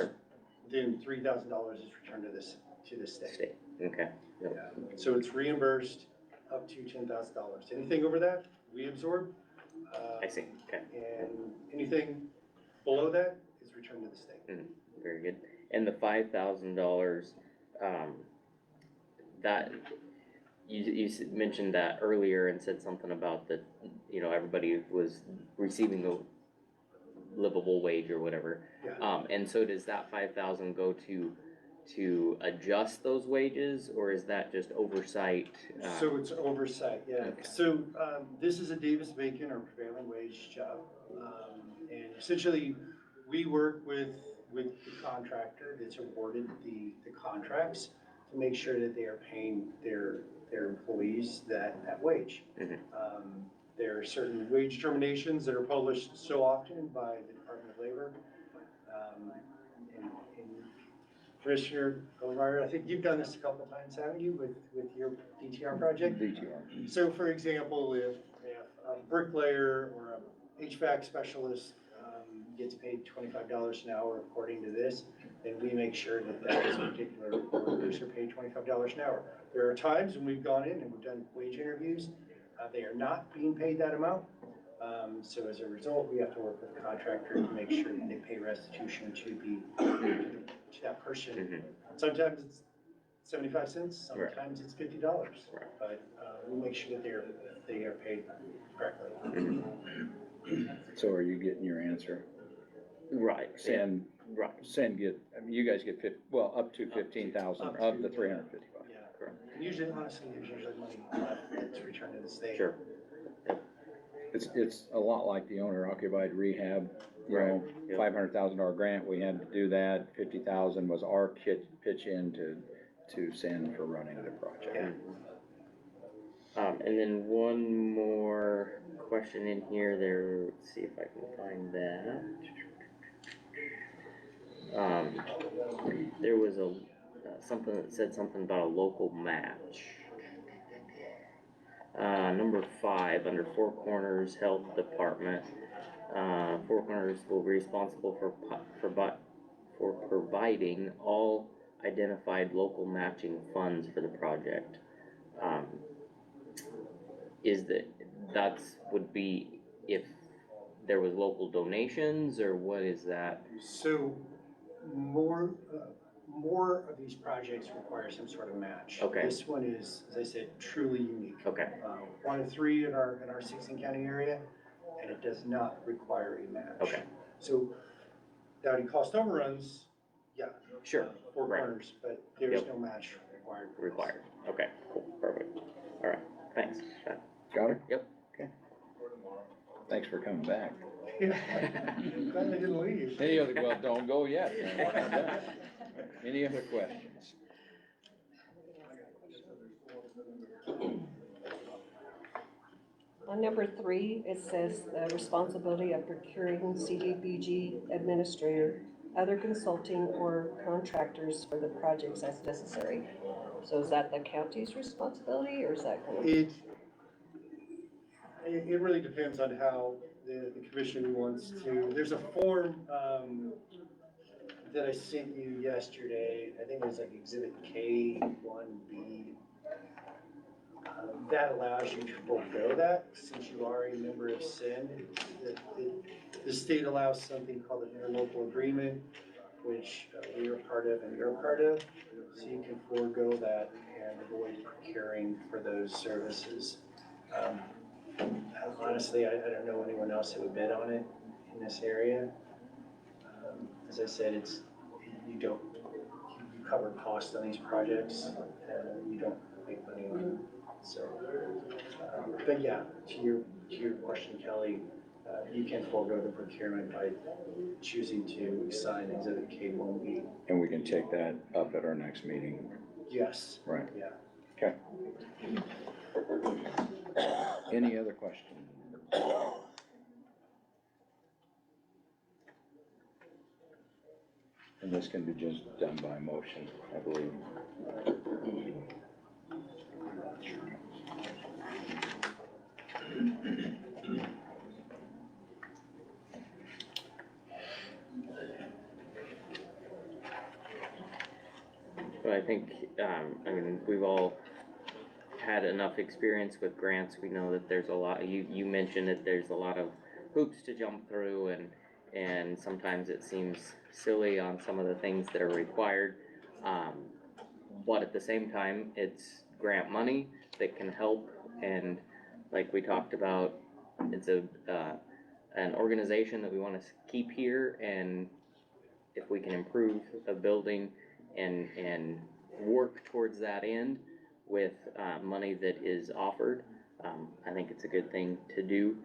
then $3,000 is returned to the state. Okay. Yeah. So it's reimbursed up to $10,000. Anything over that, we absorb. I see, okay. And anything below that is returned to the state. Very good. And the $5,000, that, you mentioned that earlier and said something about that, everybody was receiving a livable wage or whatever. Yeah. And so does that 5,000 go to adjust those wages, or is that just oversight? So it's oversight, yeah. Okay. So this is a Davis-Bacon or prevailing wage job. And essentially, we work with the contractor that's awarded the contracts to make sure that they are paying their employees that wage. There are certain wage determinations that are published so often by the Department of Labor. And Commissioner Goldmeyer, I think you've done this a couple of times, haven't you, with your DTR project? DTR. So for example, if a bricklayer or a HVAC specialist gets paid $25 an hour according to this, then we make sure that those particular workers are paid $25 an hour. There are times when we've gone in and we've done wage interviews, they are not being paid that amount. So as a result, we have to work with the contractor to make sure that they pay restitution to that person. Sometimes it's 75 cents, sometimes it's $50, but we make sure that they are paid correctly. So are you getting your answer? Right. Send get, you guys get up to 15,000 of the 355. Yeah, correct. Usually, honestly, there's usually money left that's returned to the state. Sure. It's a lot like the owner occupied rehab, $500,000 grant, we had to do that, 50,000 was our pitch in to send for running the project. And then one more question in here there, let's see if I can find that. There was something that said something about a local match. Number 5, under Four Corners Health Department, Four Corners will be responsible for providing all identified local matching funds for the project. Would be if there was local donations, or what is that? So more of these projects require some sort of match. Okay. This one is, as I said, truly unique. Okay. 1 of 3 in our 16-county area, and it does not require a match. Okay. So doubting cost overruns, yeah. Sure. Four Corners, but there's no match required. Okay, cool, perfect. All right, thanks. Got it? Yep. Okay. Thanks for coming back. Glad they didn't leave. Well, don't go yet. Any other questions? On number 3, it says the responsibility of procuring CDBG administrator, other consulting or contractors for the projects as necessary. So is that the county's responsibility, or is that kind of? It really depends on how the commission wants to. There's a form that I sent you yesterday. I think it was like Exhibit K1B. That allows you to forego that since you are a member of SEND. The state allows something called an interlocal agreement, which we are part of and you're part of. So you can forego that and avoid procuring for those services. Honestly, I don't know anyone else that would bid on it in this area. As I said, you cover costs on these projects and you don't make money on them. So, but yeah, to your question, Kelly, you can forego the procurement by choosing to sign Exhibit K1B. And we can take that up at our next meeting. Yes. Right. Yeah. Okay. Any other questions? And this can be just done by motion, I believe. But I think, I mean, we've all had enough experience with grants. We know that there's a lot, you mentioned that there's a lot of hoops to jump through, and sometimes it seems silly on some of the things that are required. But at the same time, it's grant money that can help, and like we talked about, it's an organization that we want to keep here, and if we can improve a building and work towards that end with money that is offered, I think it's a good thing to do.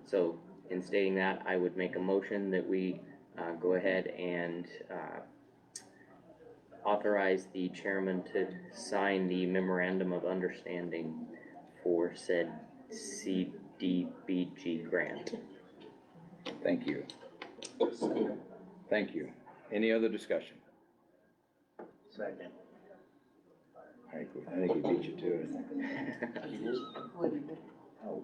So in stating that, I would make a motion that we go ahead and authorize the chairman to sign the memorandum of understanding for said CDBG grant. Thank you. Thank you. Any other discussion? Second. I think he beat you to it. Oh.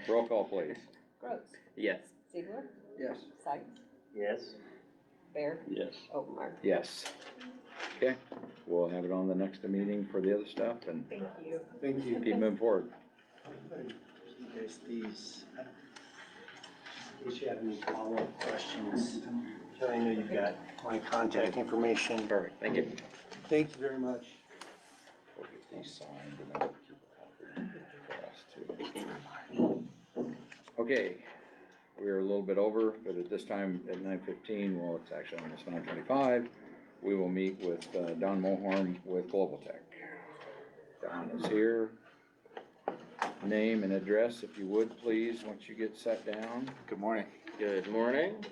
Roll call, please. Gross. Yes. Ziegler. Yes. Sykes. Yes. Bear. Yes. Omenauer. Yes. Okay, we'll have it on the next meeting for the other stuff and Thank you. Thank you. keep moving forward. There's these, in case you have any follow-up questions, I know you've got my contact information. Perfect, thank you. Thank you very much. We'll get these signed and then we'll keep a copy for us too. Okay, we're a little bit over, but at this time at 9:15, well, it's actually almost 9:25, we will meet with Don Mohorn with Global Tech. Don is here. Name and address, if you would, please, once you get sat down. Good morning. Good morning.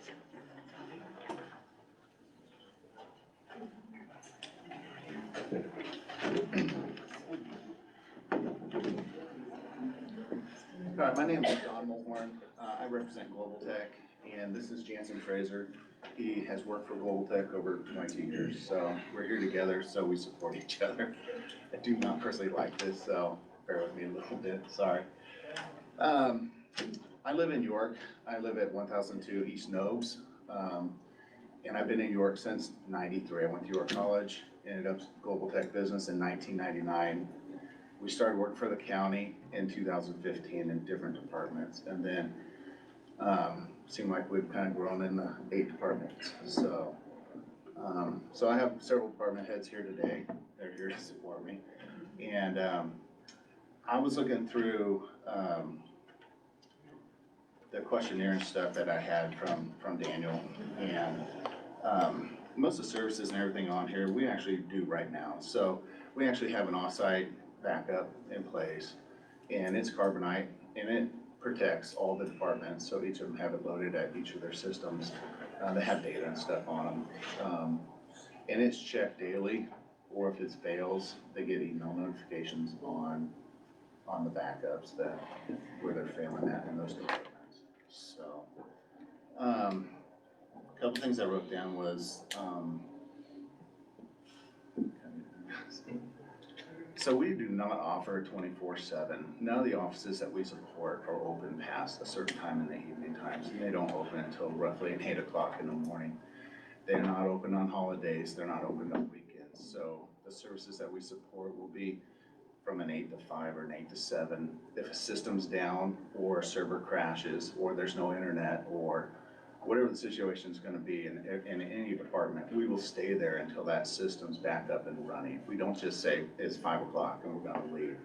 All right, my name is Don Mulhorn. I represent Global Tech, and this is Jansen Fraser. He has worked for Global Tech over 22 years, so we're here together, so we support each other. I do not personally like this, so bear with me a little bit, sorry. I live in York. I live at 1002 East Nobes, and I've been in York since '93. I went to York College, ended up Global Tech Business in 1999. We started working for the county in 2015 in different departments, and then seemed like we've kind of grown in the 8 departments. So, so I have several department heads here today. They're here to support me, and I was looking through the questionnaire and stuff that I had from Daniel, and most of the services and everything on here we actually do right now. So we actually have an offsite backup in place, and it's carbonite, and it protects all the departments, so each of them have it loaded at each of their systems. They have data and stuff on them, and it's checked daily, or if it fails, they get email notifications on the backups that where they're failing at in those departments. So, a couple things I wrote down was, so we do not offer 24/7. None of the offices that we support are open past a certain time in the evening times, and they don't open until roughly 8 o'clock in the morning. They're not open on holidays, they're not open on weekends. So the services that we support will be from an 8 to 5 or an 8 to 7. If a system's down or a server crashes or there's no internet or whatever the situation's gonna be in any department, we will stay there until that system's back up and running. We don't just say it's 5 o'clock and we're gonna leave.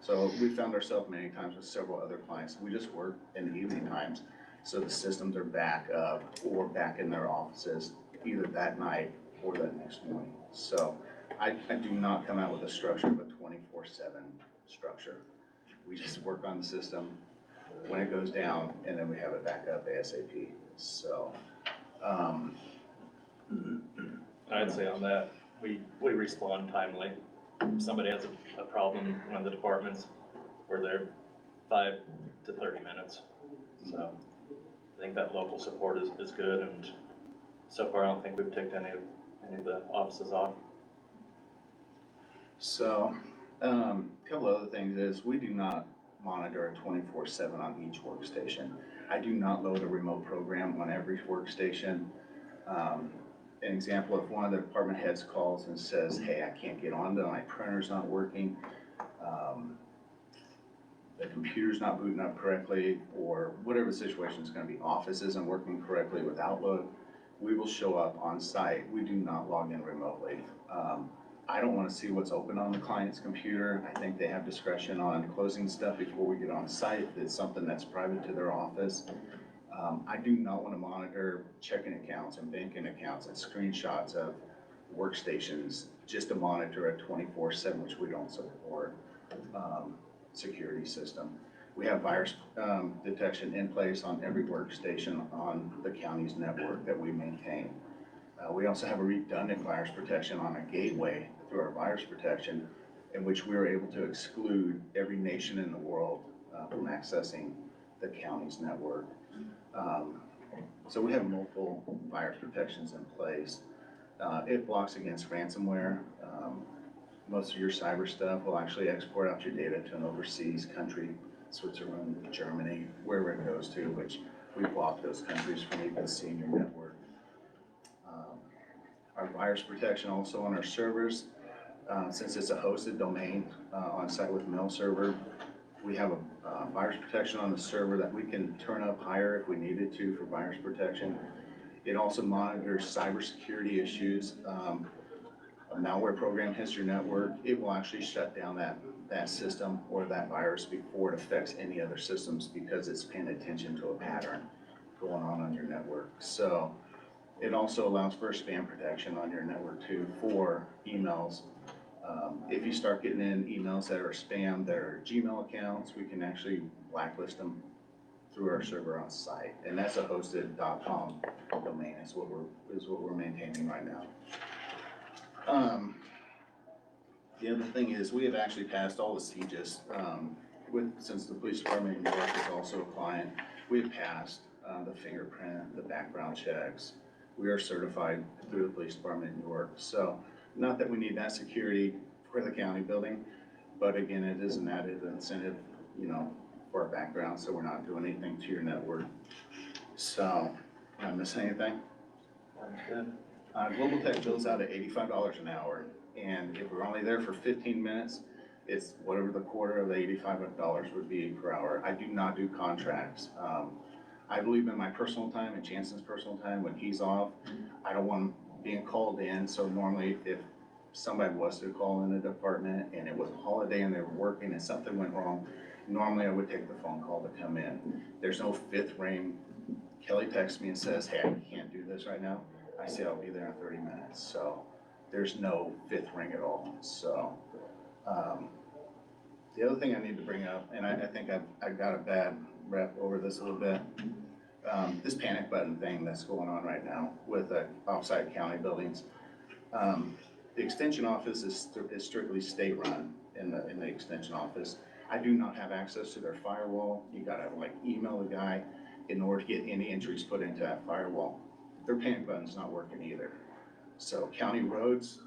So we found ourselves many times with several other clients, we just work in the evening times. So the systems are back up or back in their offices either that night or that next morning. So I do not come out with a structure of a 24/7 structure. We just work on the system when it goes down, and then we have it back up ASAP. So, I'd say on that, we respond timely. If somebody has a problem, one of the departments, we're there 5 to 30 minutes. So I think that local support is good, and so far I don't think we've ticked any of the offices off. So, couple other things is we do not monitor 24/7 on each workstation. I do not load a remote program on every workstation. An example, if one of the department heads calls and says, hey, I can't get on, my printer's not working, the computer's not booting up correctly, or whatever the situation is gonna be, Office isn't working correctly with Outlook, we will show up on site. We do not log in remotely. I don't wanna see what's open on the client's computer. I think they have discretion on closing stuff before we get on site if it's something that's private to their office. I do not wanna monitor checking accounts and banking accounts and screenshots of workstations just to monitor a 24/7, which we don't support, security system. We have virus detection in place on every workstation on the county's network that we maintain. We also have a redundant virus protection on a gateway through our virus protection, in which we are able to exclude every nation in the world from accessing the county's network. So we have multiple virus protections in place. It blocks against ransomware. Most of your cyber stuff will actually export out your data to an overseas country, Switzerland, Germany, wherever it goes to, which we block those countries from even seeing your network. Our virus protection also on our servers, since it's a hosted domain on site with mail server, we have a virus protection on the server that we can turn up higher if we needed to for virus protection. It also monitors cybersecurity issues. A malware program hits your network, it will actually shut down that system or that virus before it affects any other systems, because it's paying attention to a pattern going on your network. So it also allows for spam protection on your network too for emails. If you start getting in emails that are spam, that are Gmail accounts, we can actually blacklist them through our server on site. And that's a hosted .com domain is what we're maintaining right now. The other thing is we have actually passed all the CJIS, since the police department in New York is also a client, we've passed the fingerprint, the background checks. We are certified through the police department in New York. So not that we need that security for the county building, but again, it is an added incentive, for our background, so we're not doing anything to your network. So, am I missing anything? Global Tech bills out at $85 an hour, and if we're only there for 15 minutes, it's whatever the quarter of the $85 would be per hour. I do not do contracts. I believe in my personal time and Jansen's personal time when he's off. I don't want him being called in, so normally if somebody was to call in a department and it was a holiday and they were working and something went wrong, normally I would take the phone call to come in. There's no fifth ring. Kelly texts me and says, hey, I can't do this right now. I say I'll be there in 30 minutes. So there's no fifth ring at all. So the other thing I need to bring up, and I think I've got a bad rep over this a little bit, this panic button thing that's going on right now with offsite county buildings. The extension office is strictly state run in the extension office. I do not have access to their firewall. You gotta email the guy in order to get any entries put into that firewall. Their panic button's not working either. So county roads,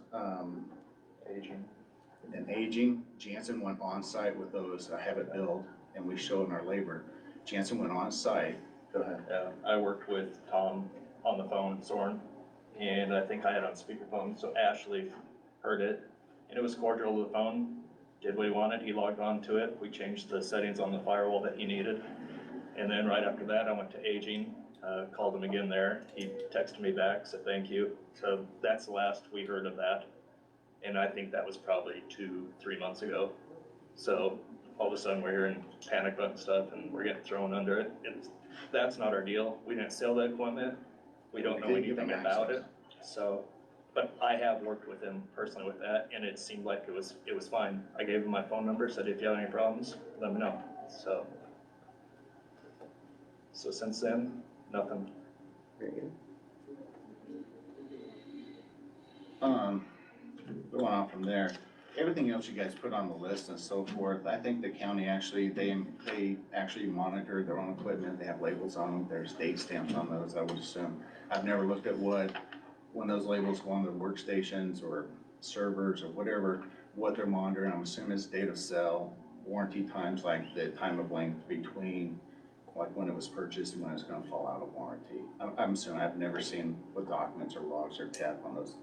aging, Jansen went on site with those, I have it billed, and we show in our labor. Jansen went on site. Go ahead. I worked with Tom on the phone, Soren, and I think I had on speakerphone, so Ashley heard it, and it was cordial over the phone, did what he wanted, he logged on to it, we changed the settings on the firewall that he needed, and then right after that, I went to aging, called him again there, he texted me back, said thank you, so that's the last we heard of that, and I think that was probably 2-3 months ago, so all of a sudden we're hearing panic button stuff, and we're getting thrown under it. That's not our deal, we didn't sell that equipment, we don't know anything about it, so But I have worked with him personally with that, and it seemed like it was fine. I gave him my phone number, said if you have any problems, let me know, so. So since then, nothing. Very good. Going on from there, everything else you guys put on the list and so forth, I think the county actually, they actually monitor their own equipment, they have labels on them, there's date stamps on those, I would assume. I've never looked at when those labels go on the workstations or servers or whatever, what they're monitoring. I'm assuming it's date of sale, warranty times, like the time of length between, like when it was purchased and when it's gonna fall out of warranty. I'm assuming, I've never seen what documents or logs are kept on those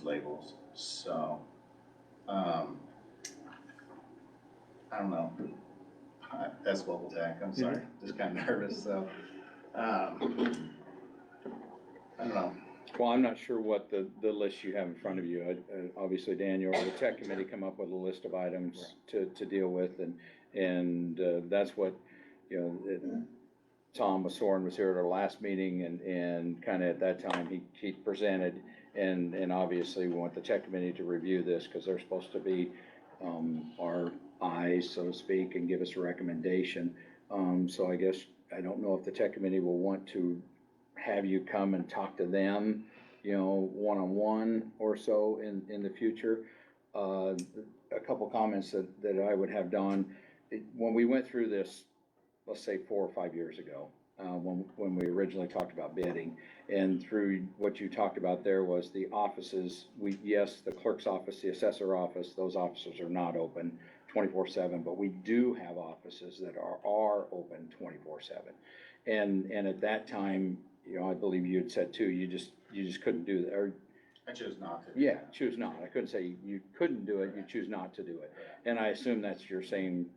labels, so, I don't know. That's Global Tech, I'm sorry, just kind of nervous, so, I don't know. Well, I'm not sure what the list you have in front of you. Obviously, Daniel, or the tech committee come up with a list of items to deal with, and that's what, you know, Tom Soren was here at our last meeting, and kind of at that time, he presented, and obviously, we want the tech committee to review this, because they're supposed to be our eyes, so to speak, and give us a recommendation. So I guess, I don't know if the tech committee will want to have you come and talk to them, you know, one-on-one or so in the future. A couple comments that I would have done, when we went through this, let's say 4 or 5 years ago, when we originally talked about bidding, and through what you talked about there was the offices, yes, the clerk's office, the assessor office, those offices are not open 24/7, but we do have offices that are open 24/7. And at that time, you know, I believe you had said too, you just couldn't do that, or. I chose not to. Yeah, choose not. I couldn't say you couldn't do it, you choose not to do it. And I assume that's your same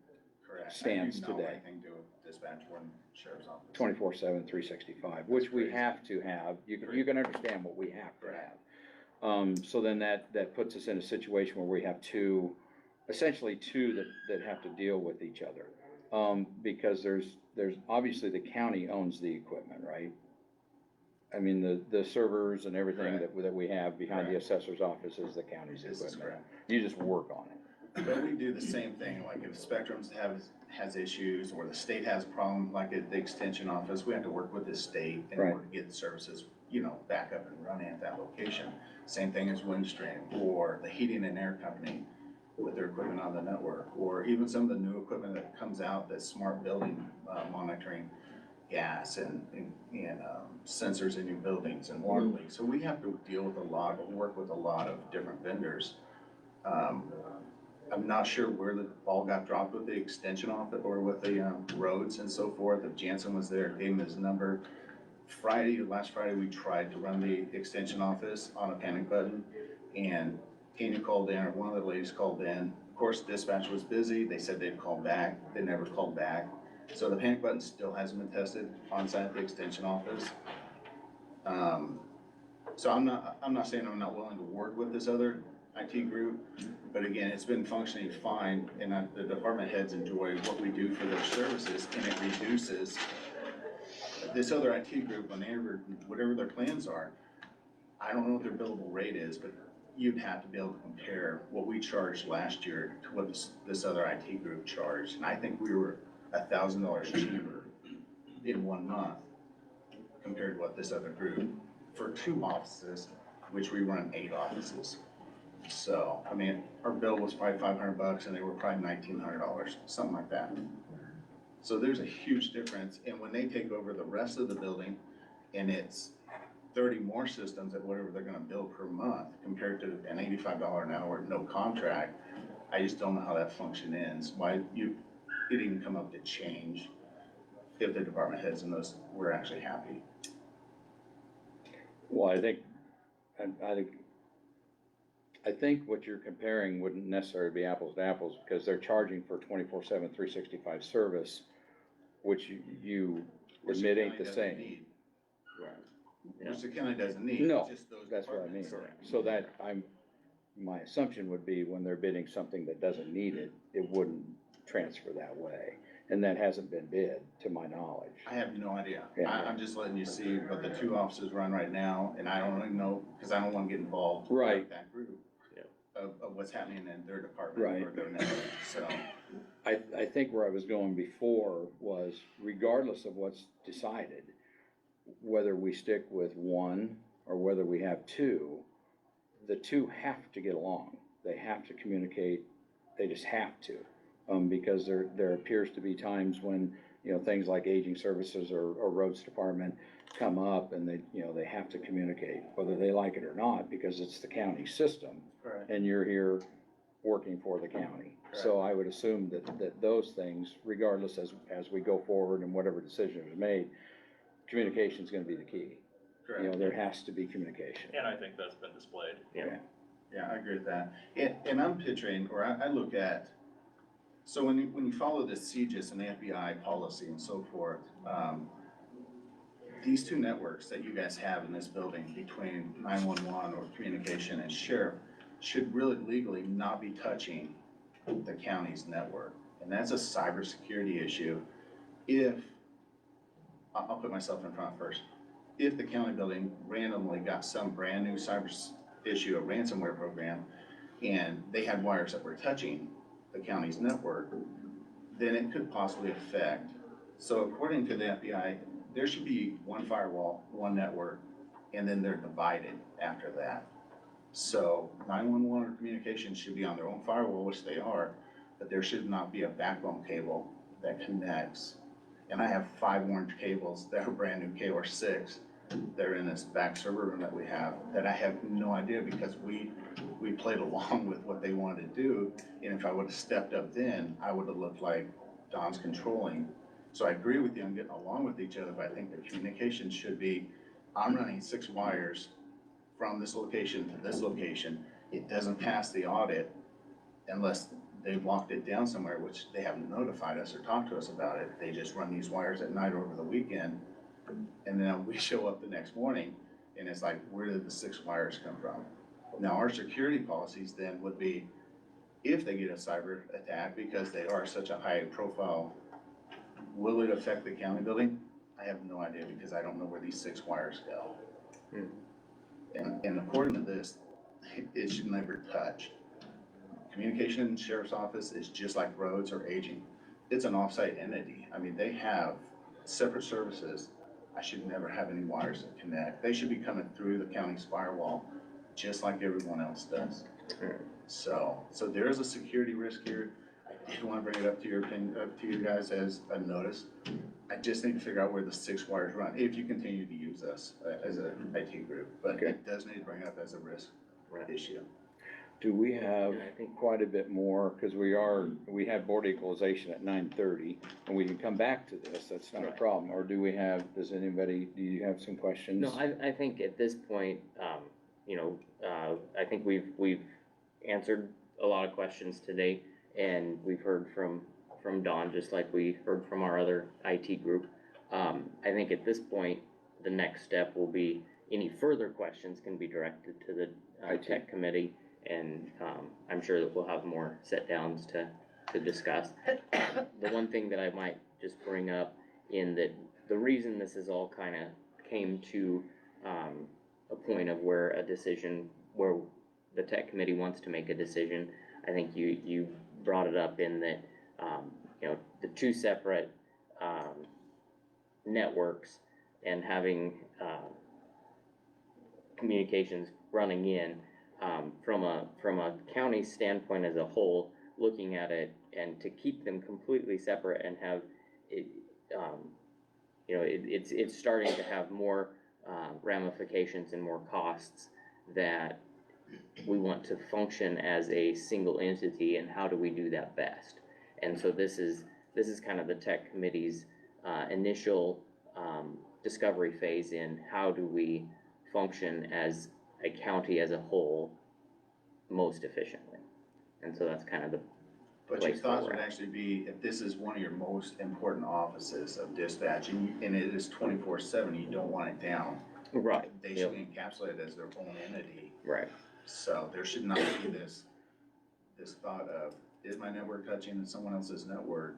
Correct. stance I do not today. want anything to do with dispatch or sheriff's office. 24/7, 365, which we have to have. You can understand what we have to have. So then that puts us in a situation where we have essentially two that have to deal with each other. Because there's obviously the county owns the equipment, right? I mean, the servers and everything that we have behind the assessor's office is the county's This is equipment. correct. You just work on it. But we do the same thing, like if Spectrum's has issues, or the state has a problem, like at the extension office, we have to work with the state in order to get the services, you know, back up and running at that location. Same thing as Windstream, or the heating and air company with their equipment on the network, or even some of the new equipment that comes out, that's smart building monitoring, gas and sensors in your buildings and water leaks. So we have to deal with work with a lot of different vendors. I'm not sure where the ball got dropped with the extension office or with the roads and so forth. If Jansen was there, gave him his number. Last Friday, we tried to run the extension office on a panic button, and Tina called in, or one of the ladies called in. Of course, dispatch was busy. They said they'd call back. They never called back. So the panic button still hasn't been tested on-site at the extension office. So I'm not saying I'm not willing to work with this other IT group, but again, it's been functioning fine, and the department heads enjoy what we do for their services, and it reduces this other IT group, whatever their plans are. I don't know what their billable rate is, but you'd have to be able to compare what we charged last year to what this other IT group charged, and I think we were $1,000 cheaper in 1 month compared to what this other group, for 2 offices, which we run 8 offices. So, I mean, our bill was probably $500 and they were probably $1,900, something like that. So there's a huge difference, and when they take over the rest of the building, and it's 30 more systems at whatever they're gonna bill per month, compared to an $85 an hour, no contract, I just don't know how that function ends, why it even come up to change if the department heads and those were actually happy. Well, I think what you're comparing wouldn't necessarily be apples to apples, because they're charging for 24/7, 365 service, which you admit ain't the same. Which the county doesn't need. No, just those that's what I mean. departments. So that my assumption would be when they're bidding something that doesn't need it, it wouldn't transfer that way. and that hasn't been bid, to my knowledge. I have no idea. Yeah. I'm just letting you see what the two offices run right now, and I don't really know, because I don't want to get involved Right. with that group of what's happening in their Right. department or their network, so. I think where I was going before was regardless of what's decided, whether we stick with one or whether we have two, the two have to get along. They have to communicate, they just have to. Because there appears to be times when, things like aging services or roads department come up and they have to communicate, whether they like it or not, because it's the county system. Correct. And you're here working for the county. So I would assume that those things, regardless as we go forward and whatever decision is made, communication is gonna be the key. Correct. There has to be communication. And I think that's been displayed. Yeah. Yeah, I agree with that. And I'm picturing, or I look at, so when you follow the CJIS and the FBI policy and so forth, these two networks that you guys have in this building between 911 or communication and sheriff should really legally not be touching the county's network. And that's a cybersecurity issue. I'll put myself in front first. If the county building randomly got some brand new cyber issue, a ransomware program, and they had wires that were touching the county's network, then it could possibly affect. So according to the FBI, there should be one firewall, one network, and then they're divided after that. So 911 or communications should be on their own firewall, which they are, but there should not be a backbone cable that connects. And I have 5 orange cables that are brand new KOR6. They're in this back server room that we have that I have no idea, because we played along with what they wanted to do. And if I would have stepped up then, I would have looked like Don's controlling. So I agree with you on getting along with each other, but I think the communication should be, I'm running 6 wires from this location to this location. It doesn't pass the audit unless they've locked it down somewhere, which they haven't notified us or talked to us about it. They just run these wires at night over the weekend. And then we show up the next morning and it's like, where did the 6 wires come from? Now, our security policies then would be, if they get a cyber attack, because they are such a high profile, will it affect the county building? I have no idea, because I don't know where these 6 wires go. And according to this, it should never touch. Communication in the sheriff's office is just like roads or aging. It's an offsite entity. I mean, they have separate services. I should never have any wires that connect. They should be coming through the county's firewall, just like everyone else does. So there is a security risk here. I did want to bring it up to your opinion, to you guys as a notice. I just need to figure out where the 6 wires run, if you continue to use us as an IT group. But it does need to bring it up as a risk issue. Do we have quite a bit more, because we have board equalization at 9:30, and we can come back to this, that's not a problem, or do you have some questions? No, I think at this point, I think we've answered a lot of questions today, and we've heard from Dawn, just like we heard from our other IT group. I think at this point, the next step will be any further questions can be directed to the tech committee, and I'm sure that we'll have more sit downs to discuss. The one thing that I might just bring up in that the reason this is all kind of came to a point of where the tech committee wants to make a decision. I think you brought it up in that the 2 separate networks and having communications running in from a county standpoint as a whole, looking at it, and to keep them completely separate and have it, it's starting to have more ramifications and more costs that we want to function as a single entity, and how do we do that best? And so this is kind of the tech committee's initial discovery phase in how do we function as a county as a whole most efficiently. And so that's kind of the But your thoughts would actually be, if this is one of your most important offices of dispatching, and it is 24/7, you don't want it down. Right. They should be encapsulated as their own entity. Right. So there should not be this thought of, is my network touching someone else's network?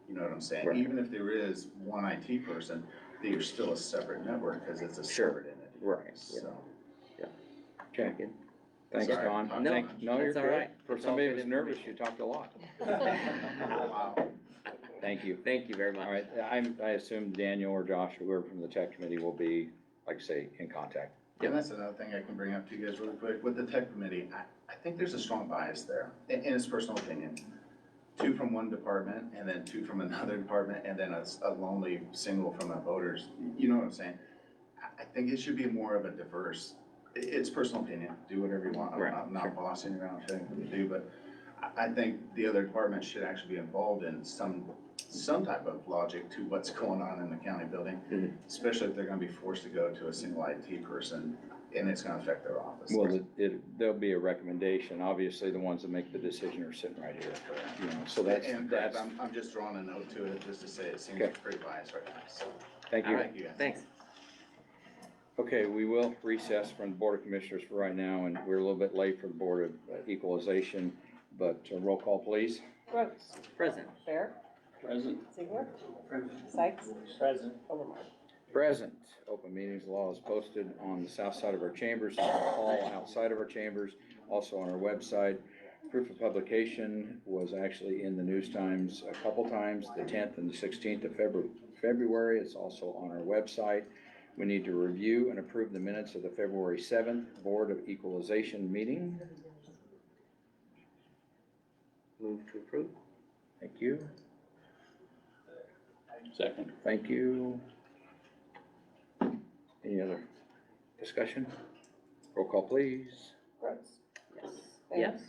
You know what I'm saying? Right. Even if there is one IT person, they are still a separate network because it's a Sure. separate entity. Right, yeah. So, Okay, Good. thanks, Sorry. Don. No, No, you're that's all good. right. For It's all somebody good who's nervous, you talked a lot. wow. Thank you. Thank you very much. All right, I assume Daniel or Josh or whoever from the tech committee will be, like I say, in contact. And that's another thing I can bring up to you guys really quick. With the tech committee, I think there's a strong bias there, in his personal opinion. 2 from one department, and then 2 from another department, and then a lonely single from the voters. You know what I'm saying? I think it should be more of a diverse, it's personal opinion, do whatever you want. Right, I'm not bossing around telling you what to do, but I think the other departments should actually be involved in some type of logic to what's going on in the county building, especially if they're gonna be forced to go to a single IT person, and it's gonna affect their office. Well, there'll be a recommendation. Obviously, the ones that make the decision are sitting right here. You know, so that's, And I'm just drawing a note to it, just to say it seems Okay. pretty biased right now, so. thank All you. right, guys. thanks. Okay, we will recess from the Board of Commissioners for right now, and we're a little bit late for the Board of Equalization, but roll call, please. Brooks. Present. Bear. Present. Ziegler. Sykes. Present. Overmark. Present. Open meetings law is posted on the south side of our chambers, in the hall outside of our chambers, also on our website. Proof of publication was actually in the News Times a couple times, the 10th and the 16th of February. It's also on our website. We need to review and approve the minutes of the February 7th Board of Equalization meeting. Move to approve. Thank you. Second. Thank you. Any other discussion? Roll call, please. Brooks. Yes.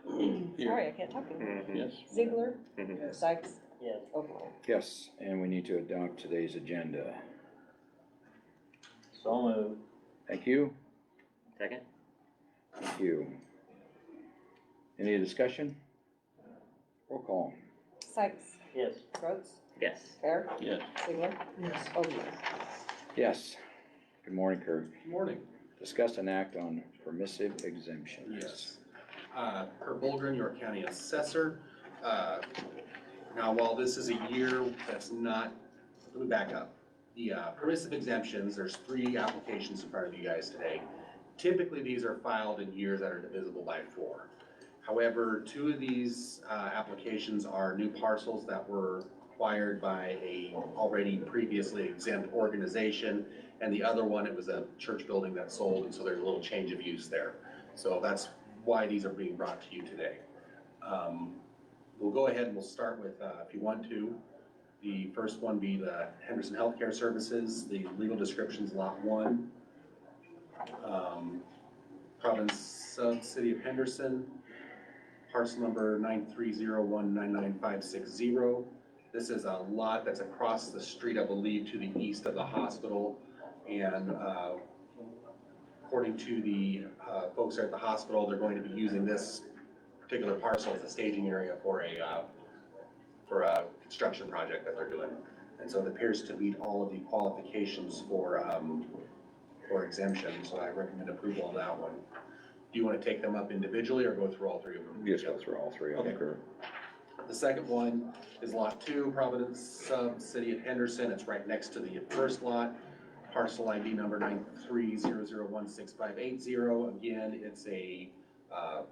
Sorry, I can't talk anymore. Yes. Ziegler. Mhm. Sykes. Yes. Overmark. Yes, and we need to adopt today's agenda. So moved. Thank you. Second. Thank you. Any discussion? Roll call. Sykes. Yes. Brooks. Yes. Bear. Yes. Ziegler. Yes. Overmark. Yes. Good morning, Kurt. Good morning. Discuss an act on permissive exemptions. Yes. Kurt Bolgren, York County Assessor. Now, while this is a year that's not, let me back up. The permissive exemptions, there's 3 applications in front of you guys today. Typically, these are filed in years that are divisible by 4. However, 2 of these applications are new parcels that were acquired by a already previously exempt organization, and the other one, it was a church building that sold, and so there's a little change of use there. So that's why these are being brought to you today. We'll go ahead and we'll start with, if you want to, the first one be the Henderson Healthcare Services, the legal description's Lot 1. Province sub City of Henderson, parcel number 930199560. This is a lot that's across the street, I believe, to the east of the hospital. And according to the folks there at the hospital, they're going to be using this particular parcel as a staging area for a construction project that they're doing. And so it appears to meet all of the qualifications for exemption, so I recommend approval on that one. Do you want to take them up individually or go through all 3 of them? Just go through all 3 of them, Okay. Kurt. The second one is Lot 2, Providence sub City of Henderson. It's right next to the first lot. Parcel ID number 930016580. Again, it's a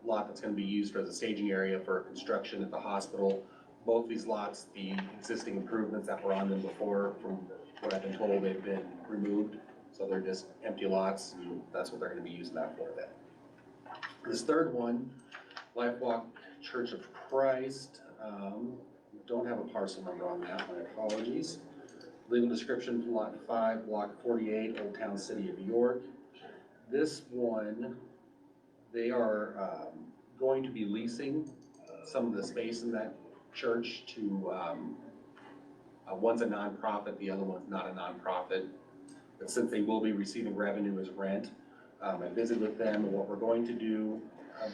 lot that's going to be used as a staging area for construction at the hospital. Both these lots, the existing improvements that were on them before, from what I've been told, they've been removed. So they're just empty lots, and that's what they're going to be using that for then. This third one, LifeWalk Church of Christ. Don't have a parcel number on that, my apologies. Legal description for Lot 5, Block 48, Old Town City of York. This one, they are going to be leasing some of the space in that church to, one's a nonprofit, the other one's not a nonprofit. But since they will be receiving revenue as rent, I visited with them, and what we're going to do,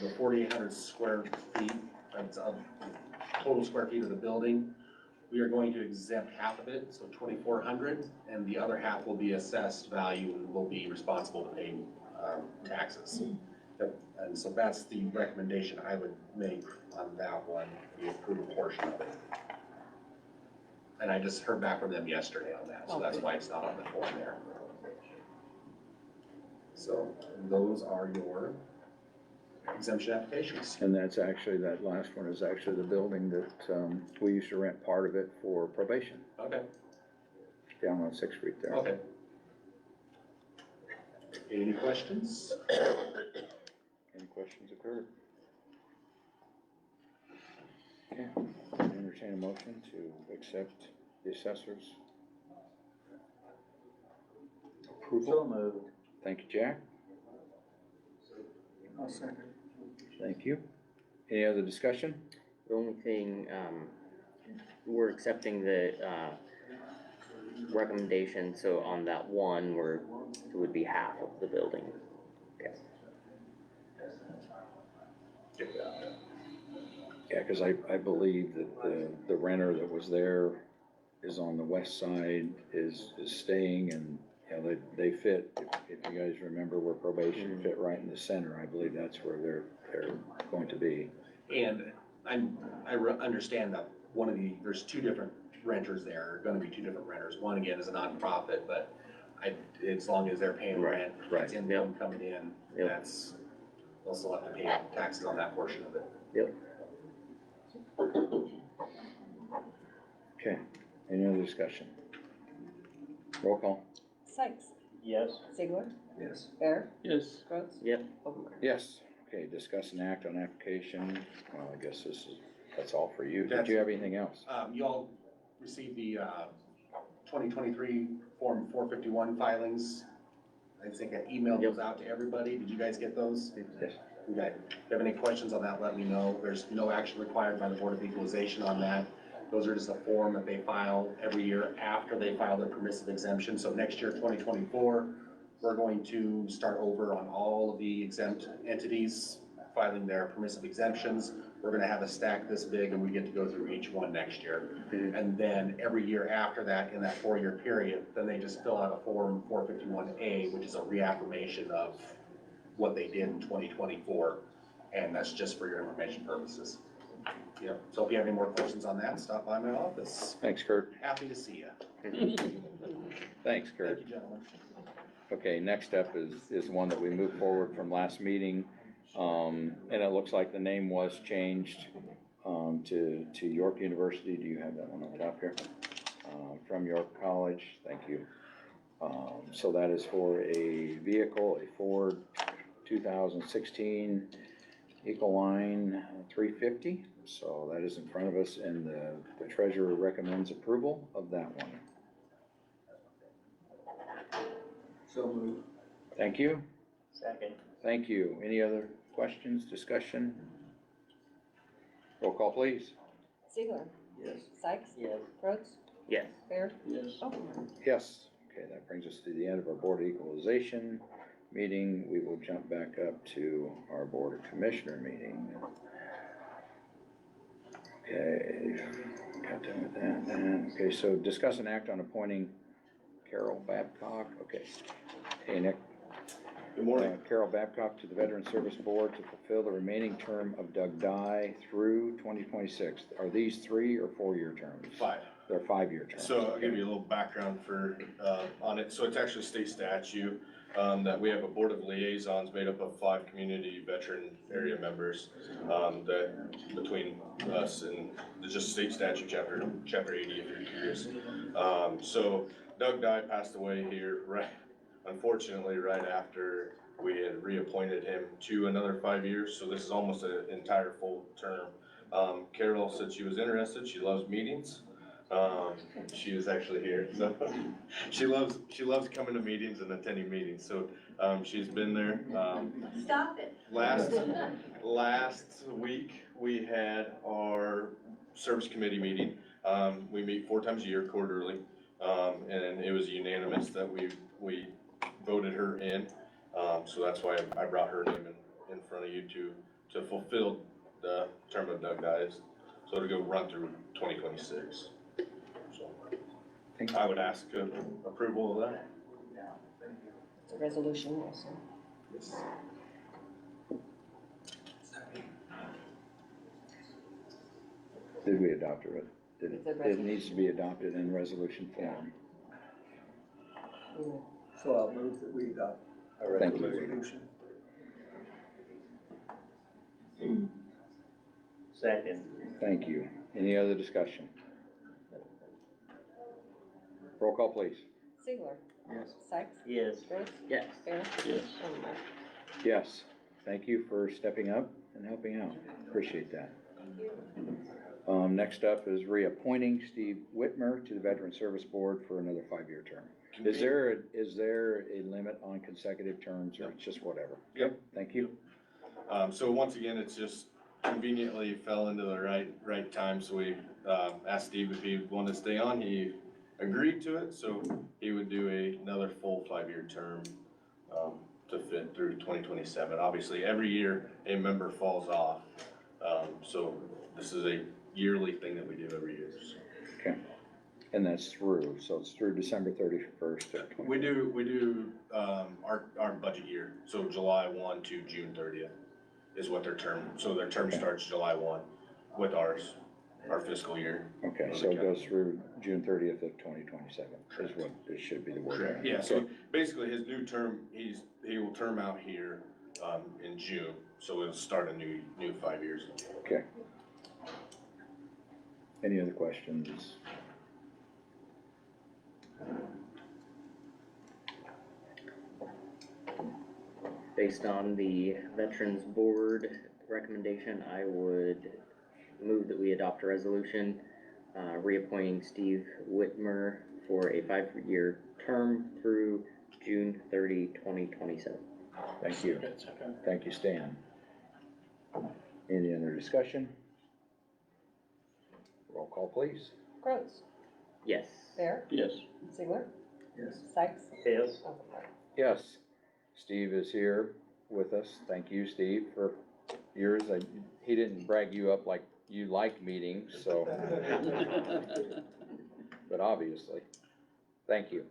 the 4,800 square feet, that's of total square feet of the building, we are going to exempt half of it, so 2,400, and the other half will be assessed value and will be responsible to pay taxes. And so that's the recommendation I would make on that one, the approved portion of it. And I just heard back from them yesterday on that, so that's why it's not on the form there. So those are your exemption applications. And that's actually, that last one is actually the building that, we used to rent part of it for probation, Okay, down on Sixth Street there. okay. Any questions? Any questions occurred? Okay, entertain a motion to accept the assessor's approval. So moved. Thank you, Jack. I'll second. Thank you. Any other discussion? The only thing, we're accepting the, recommendation, so on that one, it would be half of the building. Okay. Yeah, cause I believe that the renter that was there is on the west side, is staying, and, you know, they fit, if you guys remember where probation fit right in the center, I believe that's where they're going to be. And I understand that there's two different renters there, or gonna be two different renters. One, again, is a nonprofit, but as long as they're paying rent, it's income coming in, that's, they'll still have to pay taxes on that portion of it. Yep. Okay, any other discussion? Roll call. Sykes, Yes. Ziegler, Yes. Bear, Yes. Rhodes, Yep. Overmark. Yes, okay, discuss and act on application, well, I guess that's all for you. Did you have anything else? You all received the 2023 Form 451 filings. I think I emailed those out to everybody. Did you guys get those? Yes. Okay. If you have any questions on that, let me know. There's no action required by the Board of Equalization on that. Those are just a form that they file every year after they file their permissive exemption. So next year, 2024, we're going to start over on all of the exempt entities filing their permissive exemptions. We're gonna have a stack this big, and we get to go through each one next year. And then every year after that, in that 4-year period, then they just fill out a Form 451A, which is a reaffirmation of what they did in 2024. And that's just for your information purposes. Yeah, so if you have any more questions on that, stop by my office. Thanks, Kurt. Happy to see you. Thanks, Kurt. Thank you, gentlemen. Okay, next up is one that we moved forward from last meeting. And it looks like the name was changed, to York University. Do you have that one on top here? From York College, thank you. So that is for a vehicle, a Ford 2016 Ecoline 350. So that is in front of us, and the treasurer recommends approval of that one. So moved. Thank you. Second. Thank you. Any other questions, discussion? Roll call, please. Ziegler, Yes. Sykes, Yes. Rhodes, Yes. Bear, Yes. Overmark. Yes. Okay, that brings us to the end of our Board of Equalization meeting. We will jump back up to our Board of Commissioner meeting. Okay, got done with that then. Okay, so discuss and act on appointing Carol Babcock. Okay. Hey, Nick. Good morning. Carol Babcock to the Veteran Service Board to fulfill the remaining term of Doug Dye through 2026. Are these 3 or 4-year terms? 5. They're 5-year terms. So I'll give you a little background on it. So it's actually state statute, that we have a board of liaisons made up of 5 community veteran area members, that between us and it's just state statute chapter 80 if you're curious. So Doug Dye passed away here unfortunately right after we had reappointed him to another 5 years. So this is almost an entire full term. Carol said she was interested. She loves meetings. She was actually here, so she loves coming to meetings and attending meetings, so, she's been there. Stop it. Last week, we had our service committee meeting. We meet 4 times a year quarterly, and it was unanimous that we voted her in. So that's why I brought her name in front of you to fulfill the term of Doug Dyes. So it'll go run through 2026. I would ask approval of that. It's a resolution also. Yes. Did we adopt her It's a It needs to be adopted in resolution form. So I'll move that we adopt our Thank you. resolution. Second. Thank you. Any other discussion? Roll call, please. Ziegler. Yes. Sykes. Yes. Gross. Yes. Barron. Yes. Stonemeyer. Yes. Thank you for stepping up and helping out. Appreciate that. Next up is reappointing Steve Whitmer to the Veteran Service Board for another 5-year term. Is there a limit on consecutive terms, or it's just whatever? Yep. Thank you. So once again, it's just conveniently fell into the right time, so we, asked Steve if he wanted to stay on, he agreed to it, so he would do another full 5-year term, to fit through 2027. Obviously, every year a member falls off, so this is a yearly thing that we do every year. Okay. And that's through, so it's through December 31st of 20. We do, our budget year, so July 1 to June 30th is what their term, so their term starts July 1 with ours, our fiscal year. Okay, so it goes through June 30th of 2027 is what it should be the word. Correct, yeah, so basically his new term, he will term out here, in June, so it'll start a new 5 years. Okay. Any other questions? Based on the Veterans Board recommendation, I would move that we adopt a resolution reappointing Steve Whitmer for a 5-year term through June 30, 2027. Thank you. Thank you, Stan. Any other discussion? Roll call, please. Gross. Yes. Bear. Yes. Ziegler. Yes. Sykes. Yes. Stonemeyer. Yes. Steve is here with us. Thank you, Steve, for yours. He didn't brag you up like you like meetings, so. But obviously, thank you.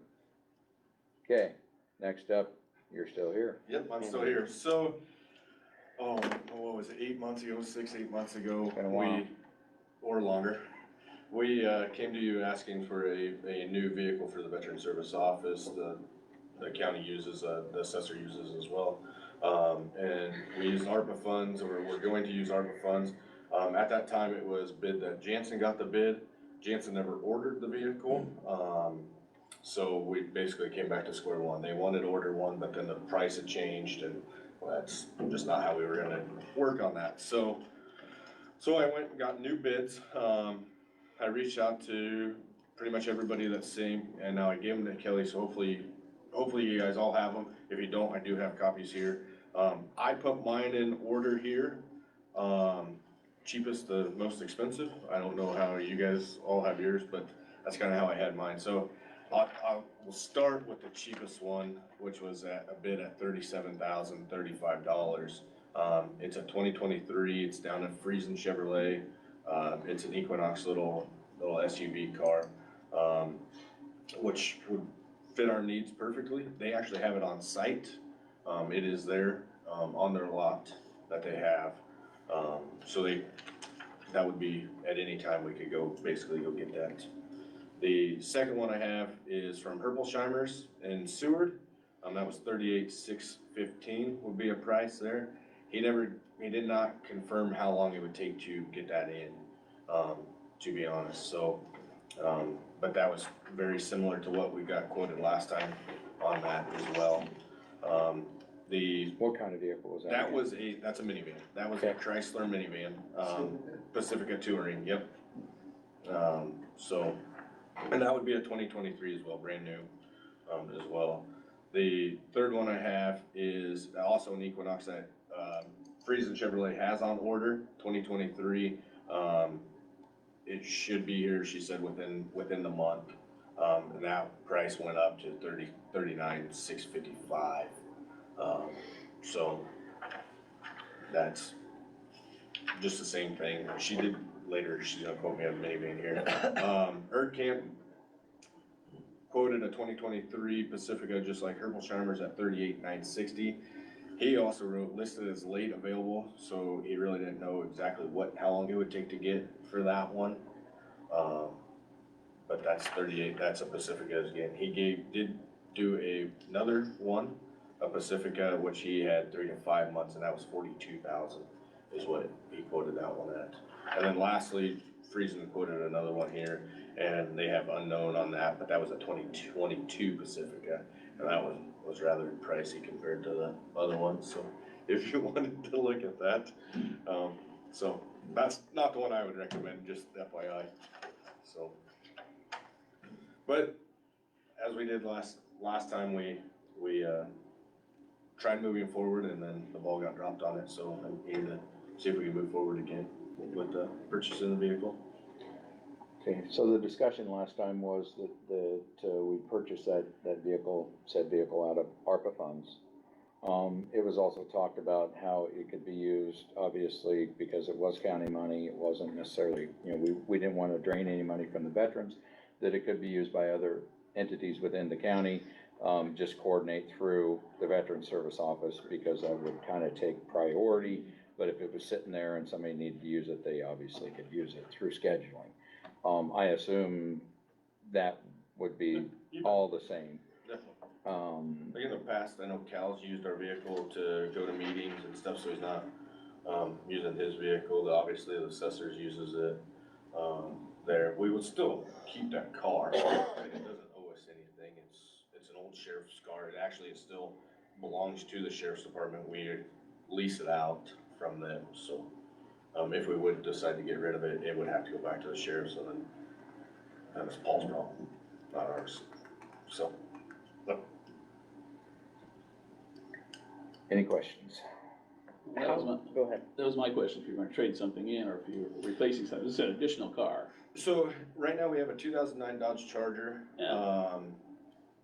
Okay, next up, you're still here. Yep, I'm still here. So, what was it, 8 months ago, 8 months ago? Been a while. Or longer. We, came to you asking for a new vehicle for the Veteran Service Office. The county uses, the assessor uses as well. And we used ARPA funds, or we're going to use ARPA funds. At that time, it was bid that Jansen got the bid. Jansen never ordered the vehicle. So we basically came back to square one. They wanted to order one, but then the price had changed, and that's just not how we were gonna work on that. So I went and got new bids. I reached out to pretty much everybody that's same, and now I gave them to Kelly, so hopefully you guys all have them. If you don't, I do have copies here. I put mine in order here. Cheapest, the most expensive. I don't know how you guys all have yours, but that's kinda how I had mine. So we'll start with the cheapest one, which was at a bid at $37,035. It's a 2023, it's down at Friesen Chevrolet. It's an Equinox little SUV car, which would fit our needs perfectly. They actually have it on site. It is there, on their lot that they have. So that would be at any time we could basically go get that. The second one I have is from Herbolzheimers in Seward. That was $38,615 would be a price there. He did not confirm how long it would take to get that in, to be honest. So, but that was very similar to what we got quoted last time on that as well. What kind of vehicle was that? That's a minivan. That was a Chrysler minivan, Pacifica Touring, yep. So, and that would be a 2023 as well, brand new, as well. The third one I have is also an Equinox that, Friesen Chevrolet has on order, 2023. It should be here, she said, within the month. And that price went up to $39,655. So that's just the same thing. She did later, she's gonna quote me on the minivan here. Erdkamp quoted a 2023 Pacifica, just like Herbolzheimers, at $38,960. He also listed as late available, so he really didn't know exactly how long it would take to get for that one. But that's 38, that's a Pacifica again. He did do another one, a Pacifica, which he had 3 to 5 months, and that was 42,000 is what he quoted that one at. And then lastly, Friesen quoted another one here, and they have unknown on that, but that was a 2022 Pacifica, and that one was rather pricey compared to the other one, so if you wanted to look at that. So that's not the one I would recommend, just FYI, so. But as we did last time, we tried moving forward, and then the ball got dropped on it, so I'm here to see if we can move forward again with purchasing the vehicle. Okay, so the discussion last time was that we purchased that said vehicle out of ARPA funds. It was also talked about how it could be used, obviously, because it was county money, it wasn't necessarily, we didn't want to drain any money from the veterans, that it could be used by other entities within the county, just coordinate through the Veteran Service Office, because that would kind of take priority, but if it was sitting there and somebody needed to use it, they obviously could use it through scheduling. I assume that would be all the same. Definitely. Like in the past, I know Cal's used our vehicle to go to meetings and stuff, so he's not, using his vehicle. Obviously, the assessors uses it, there. We would still keep that car, and it doesn't owe us anything. It's an old sheriff's car. It actually still belongs to the sheriff's department. We lease it out from them, so, if we would decide to get rid of it, it would have to go back to the sheriff's, and then that's Paul's problem, not ours, so. Any questions? Go ahead. That was my question, if you're gonna trade something in or if you're replacing something, this is an additional car. So right now we have a 2009 Dodge Charger. Yeah.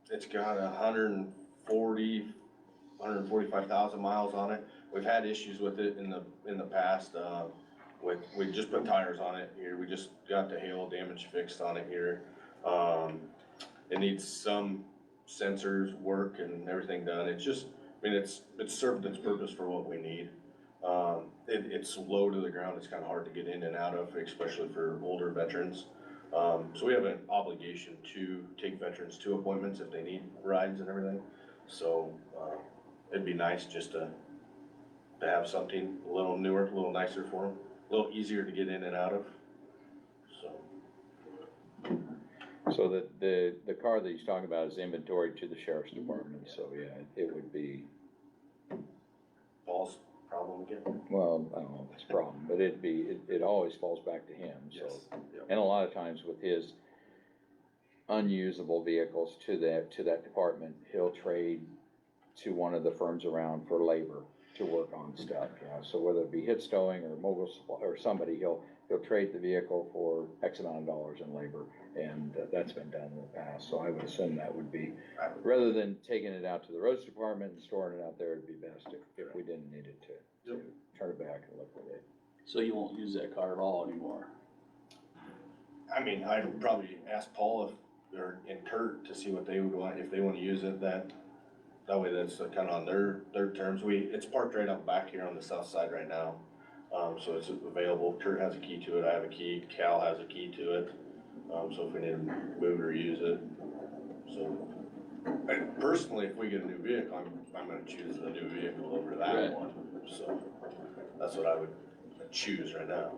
It's got 145,000 miles on it. We've had issues with it in the past. We just put tires on it here. We just got the hail damage fixed on it here. It needs some sensors work and everything done. It's just, it's served its purpose for what we need. It's low to the ground. It's kind of hard to get in and out of, especially for older veterans. So we have an obligation to take veterans to appointments if they need rides and everything. So it'd be nice just to have something a little newer, a little nicer for them, a little easier to get in and out of. So the car that he's talking about is inventoried to the sheriff's department, so yeah, it would be. Paul's problem again? Well, I don't know if it's a problem, but it always falls back to him, so. Yes. Yep. And a lot of times with his unusable vehicles to that department, he'll trade to one of the firms around for labor to work on stuff, so whether it be hit stowing or mobile supply or somebody, he'll trade the vehicle for X amount of dollars in labor, and that's been done in the past, so I would assume that would be, rather than taking it out to the roads department and storing it out there, it'd be best if we didn't need it to turn it back and liquidate. So you won't use that car at all anymore? I'd probably ask Paul and Kurt to see what they would want, if they want to use it, that way that's kind of on their terms. It's parked right out back here on the south side right now. So it's available. Kurt has a key to it, I have a key, Cal has a key to it. So if we need to move it or use it. So personally, if we get a new vehicle, I'm gonna choose the new vehicle over that one. So that's what I would choose right now.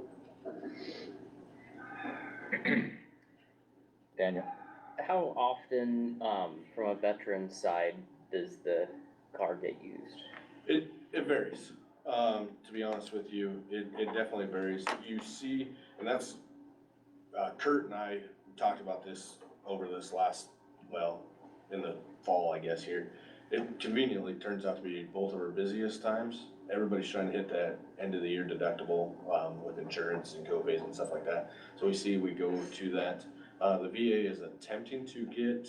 Daniel? How often, from a veteran side, does the car get used? It varies. To be honest with you, it definitely varies. You see, and that's, Kurt and I talked about this over this in the fall, I guess, here. It conveniently turns out to be both of our busiest times. Everybody's trying to hit that end of the year deductible, with insurance and co-pays and stuff like that. So we go to that. The VA is attempting to get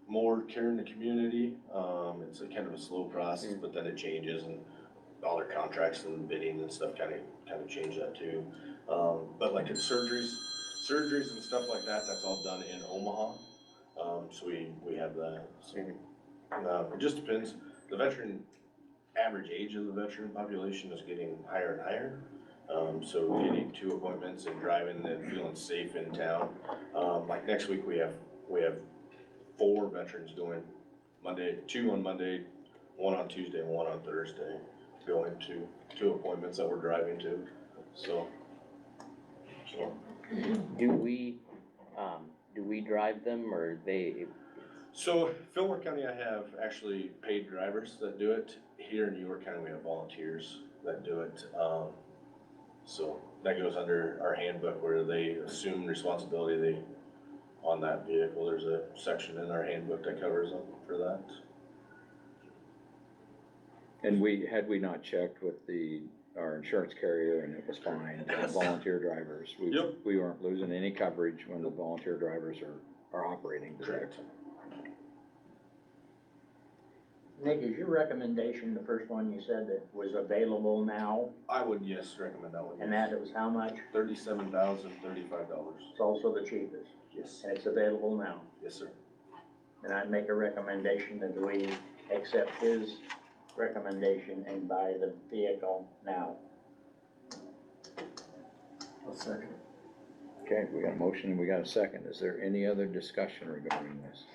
more care in the community. It's a kind of a slow process, but then it changes, and all their contracts and bidding and stuff kind of change that too. But like in surgeries and stuff like that, that's all done in Omaha. So we have that. So, it just depends. The average age of the veteran population is getting higher and higher. So getting 2 appointments and driving and feeling safe in town. Like next week, we have 4 veterans doing Monday, 2 on Monday, 1 on Tuesday, and 1 on Thursday, going to 2 appointments that we're driving to, so. Do we drive them or they? So Fillmore County, I have actually paid drivers that do it. Here in New York County, we have volunteers that do it. So that goes under our handbook where they assume responsibility on that vehicle. There's a section in our handbook that covers them for that. And had we not checked with our insurance carrier and it was fine, volunteer drivers, we weren't losing any coverage when the volunteer drivers are operating, correct? Nick, is your recommendation the first one you said that was available now? I would, yes, recommend that one. And that it was how much? $37,035. It's also the cheapest. Yes. And it's available now. Yes, sir. And I'd make a recommendation that we accept his recommendation and buy the vehicle now. I'll second. Okay, we got a motion and we got a second. Is there any other discussion regarding this?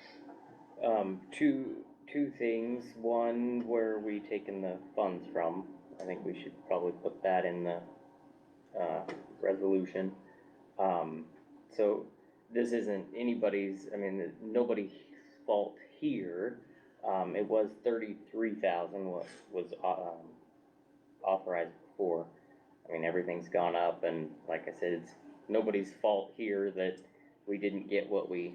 Two things. One, where are we taking the funds from? I think we should probably put that in the resolution. So this isn't anybody's, nobody's fault here. It was 33,000 was authorized before. Everything's gone up, and like I said, it's nobody's fault here that we didn't get what we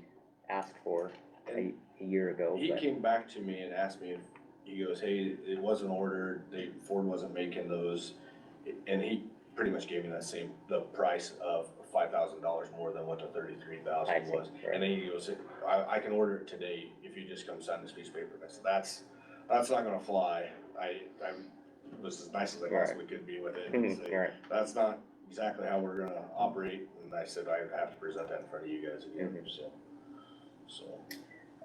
asked for a year ago. He came back to me and asked me if, he goes, hey, it wasn't ordered, Ford wasn't making those, and he pretty much gave me the price of $5,000 more than what the 33,000 was. Right. And then he goes, I can order it today if you just come sign this piece of paper. I said, that's not gonna fly. I was as nice as I possibly could be with it. And say, that's not exactly how we're gonna operate. And I said, I have to present that in front of you guys again. So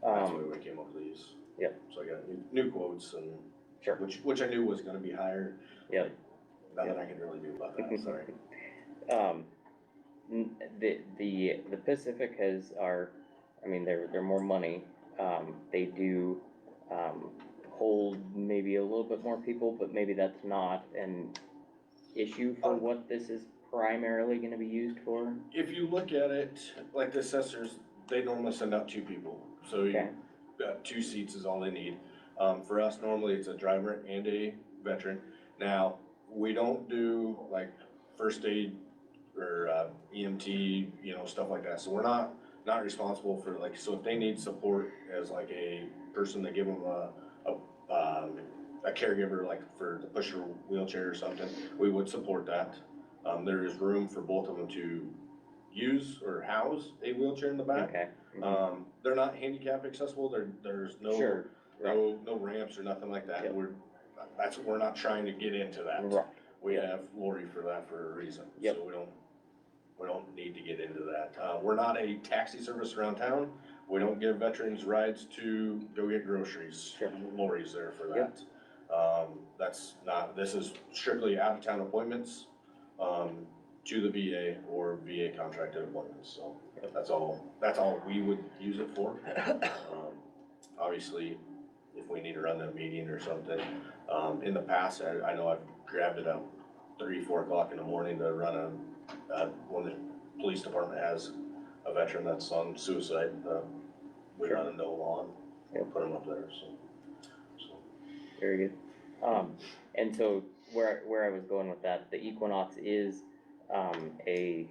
that's why we came up with these. Yep. So I got new quotes and which I knew was gonna be higher. Yep. Nothing I can really do about that, sorry. The Pacific they're more money. They do hold maybe a little bit more people, but maybe that's not an issue for what this is primarily gonna be used for. If you look at it, like the assessors, they normally send out 2 people, so you got 2 seats is all they need. For us, normally it's a driver and a veteran. Now, we don't do like first aid or EMT, stuff like that. So we're not responsible for so if they need support as like a person to give them a caregiver, like for the pusher wheelchair or something, we would support that. There is room for both of them to use or house a wheelchair in the back. Okay. They're not handicap accessible. There's no no ramps or nothing like that. Yep. We're not trying to get into that. Right. We have Lori for that for a reason. Yep. So we don't need to get into that. We're not a taxi service around town. We don't give veterans rides to go get groceries. Sure. Lori's there for that. Yep. This is strictly out of town appointments, to the VA or VA contracted appointments. So that's all we would use it for. Obviously, if we need to run a meeting or something, in the past, I know I've grabbed it up 3-4 o'clock in the morning to run when the police department has a veteran that's on suicide, we run a no lawn, put them up there, so. Very good. And so where I was going with that, the Equinox is it's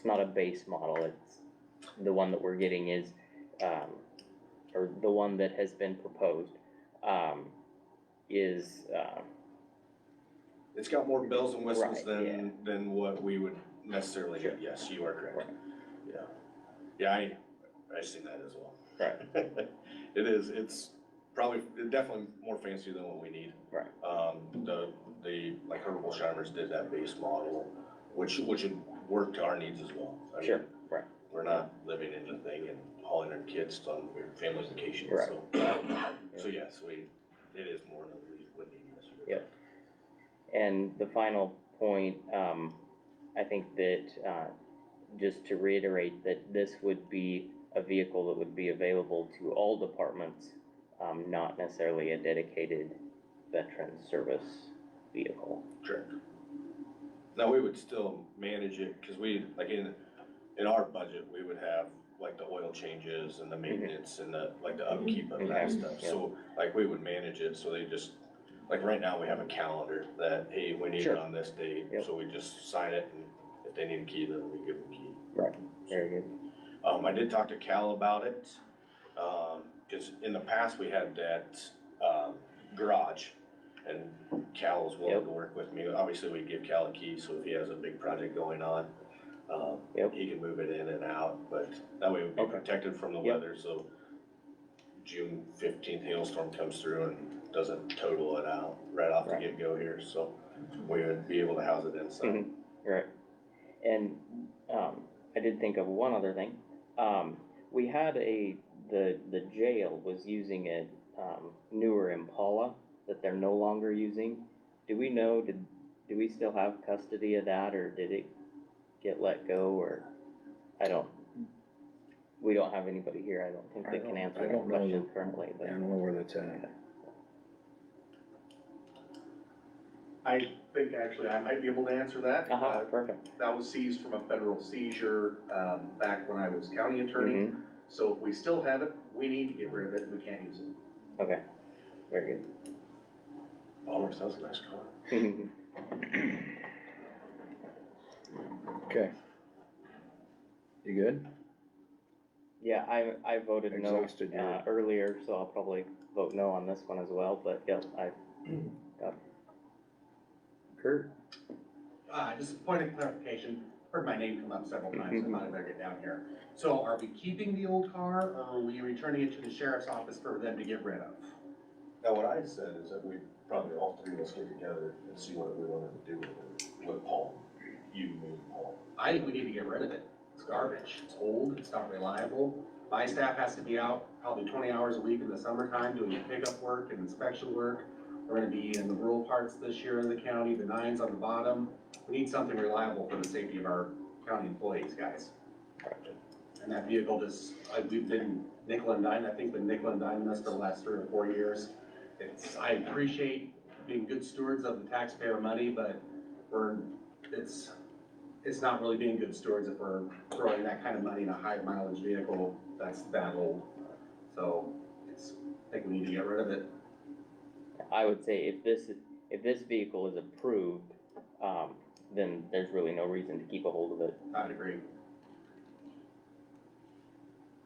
not a base model. It's the one that we're getting is, or the one that has been proposed, is. It's got more bells and whistles than what we would necessarily get. Yes, you are correct. Right. Yeah, I seen that as well. Right. It is. It's probably definitely more fancy than what we need. Right. The like Herbolzheimer's did that base model, which would work to our needs as well. Sure. Right. We're not living in the thing and hauling our kids on family vacations. Right. So yes, it is more than we would need. Yep. And the final point, I think that, just to reiterate that this would be a vehicle that would be available to all departments, not necessarily a dedicated veteran service vehicle. Correct. Now, we would still manage it, cause we, like in our budget, we would have like the oil changes and the maintenance and the, like the upkeep of that stuff. So like we would manage it, so they just, like right now, we have a calendar that, hey, we need it on this date, so we just sign it, and if they need a key, then we give them a key. Right, very good. I did talk to Cal about it, cause in the past, we had that, garage, and Cal was willing to work with me. Obviously, we give Cal a key, so if he has a big project going on, he can move it in and out, but that way we'd be protected from the weather, so June 15th hailstorm comes through and doesn't total it out right off the get-go here, so we would be able to house it inside. Right. And, I did think of one other thing. We had the jail was using a, newer Impala that they're no longer using. Do we know, do we still have custody of that, or did it get let go, or, we don't have anybody here, I don't think that can answer that question currently, but. I don't know where that's at. I think actually I might be able to answer that. Perfect. That was seized from a federal seizure, back when I was county attorney. So if we still have it, we need to get rid of it, we can't use it. Okay, very good. Bomber sounds a nice car. Okay. You good? Yeah, I voted no, Exhausted your- earlier, so I'll probably vote no on this one as well, but yeah, I got. Kurt? Just a point of clarification, heard my name come up several times, I might have better get down here. So are we keeping the old car, or are we returning it to the sheriff's office for them to get rid of? Now, what I said is that we probably all three of us get together and see what we wanted to do with it, with Paul, you, me, Paul. I think we need to get rid of it. It's garbage, it's old, it's not reliable. My staff has to be out probably 20 hours a week in the summertime doing pickup work and inspection work. We're gonna be in the rural parts this year in the county, the 9's on the bottom. We need something reliable for the safety of our county employees, guys. And that vehicle just, we've been nickel and dime, I think been nickel and diming us for the last 3 or 4 years. I appreciate being good stewards of the taxpayer money, but it's not really being good stewards if we're throwing that kind of money in a high mileage vehicle that's that old. So I think we need to get rid of it. I would say if this vehicle is approved, then there's really no reason to keep a hold of it. I'd agree.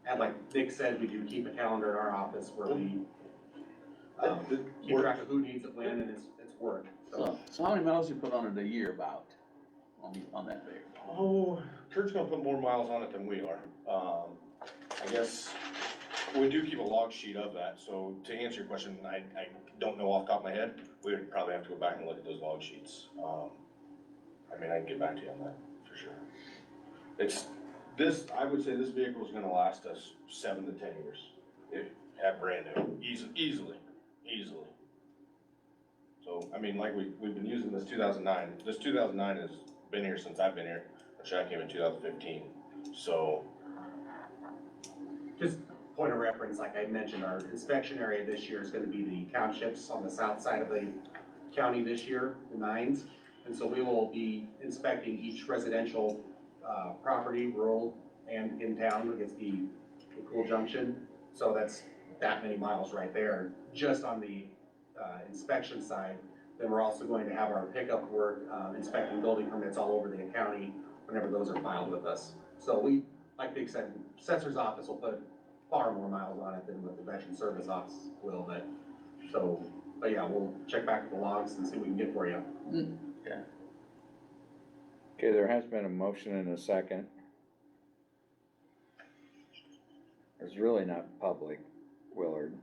And like Nick said, we do keep a calendar in our office where we keep track of who needs it when, and it's work. So how many miles you put on it a year about, on that vehicle? Oh, Kurt's gonna put more miles on it than we are. I guess we do keep a log sheet of that, so to answer your question, I don't know off the top of my head. We would probably have to go back and look at those log sheets. I mean, I can get back to you on that, for sure. I would say this vehicle is gonna last us 7 to 10 years, at brand new, easily. So, I mean, like we've been using this 2009, this 2009 has been here since I've been here, which I came in 2015, so. Just point of reference, like I mentioned, our inspection area this year is gonna be the townships on the south side of the county this year, the 9's. And so we will be inspecting each residential, property, rural and in town against the Cool Junction. So that's that many miles right there, just on the, inspection side. Then we're also going to have our pickup work, inspecting building permits all over the county whenever those are filed with us. So we, like Big said, assessor's office will put far more miles on it than what the Veteran Service Office will, but yeah, we'll check back at the logs and see what we can get for you. Okay, there has been a motion and a second. It's really not public, Willard.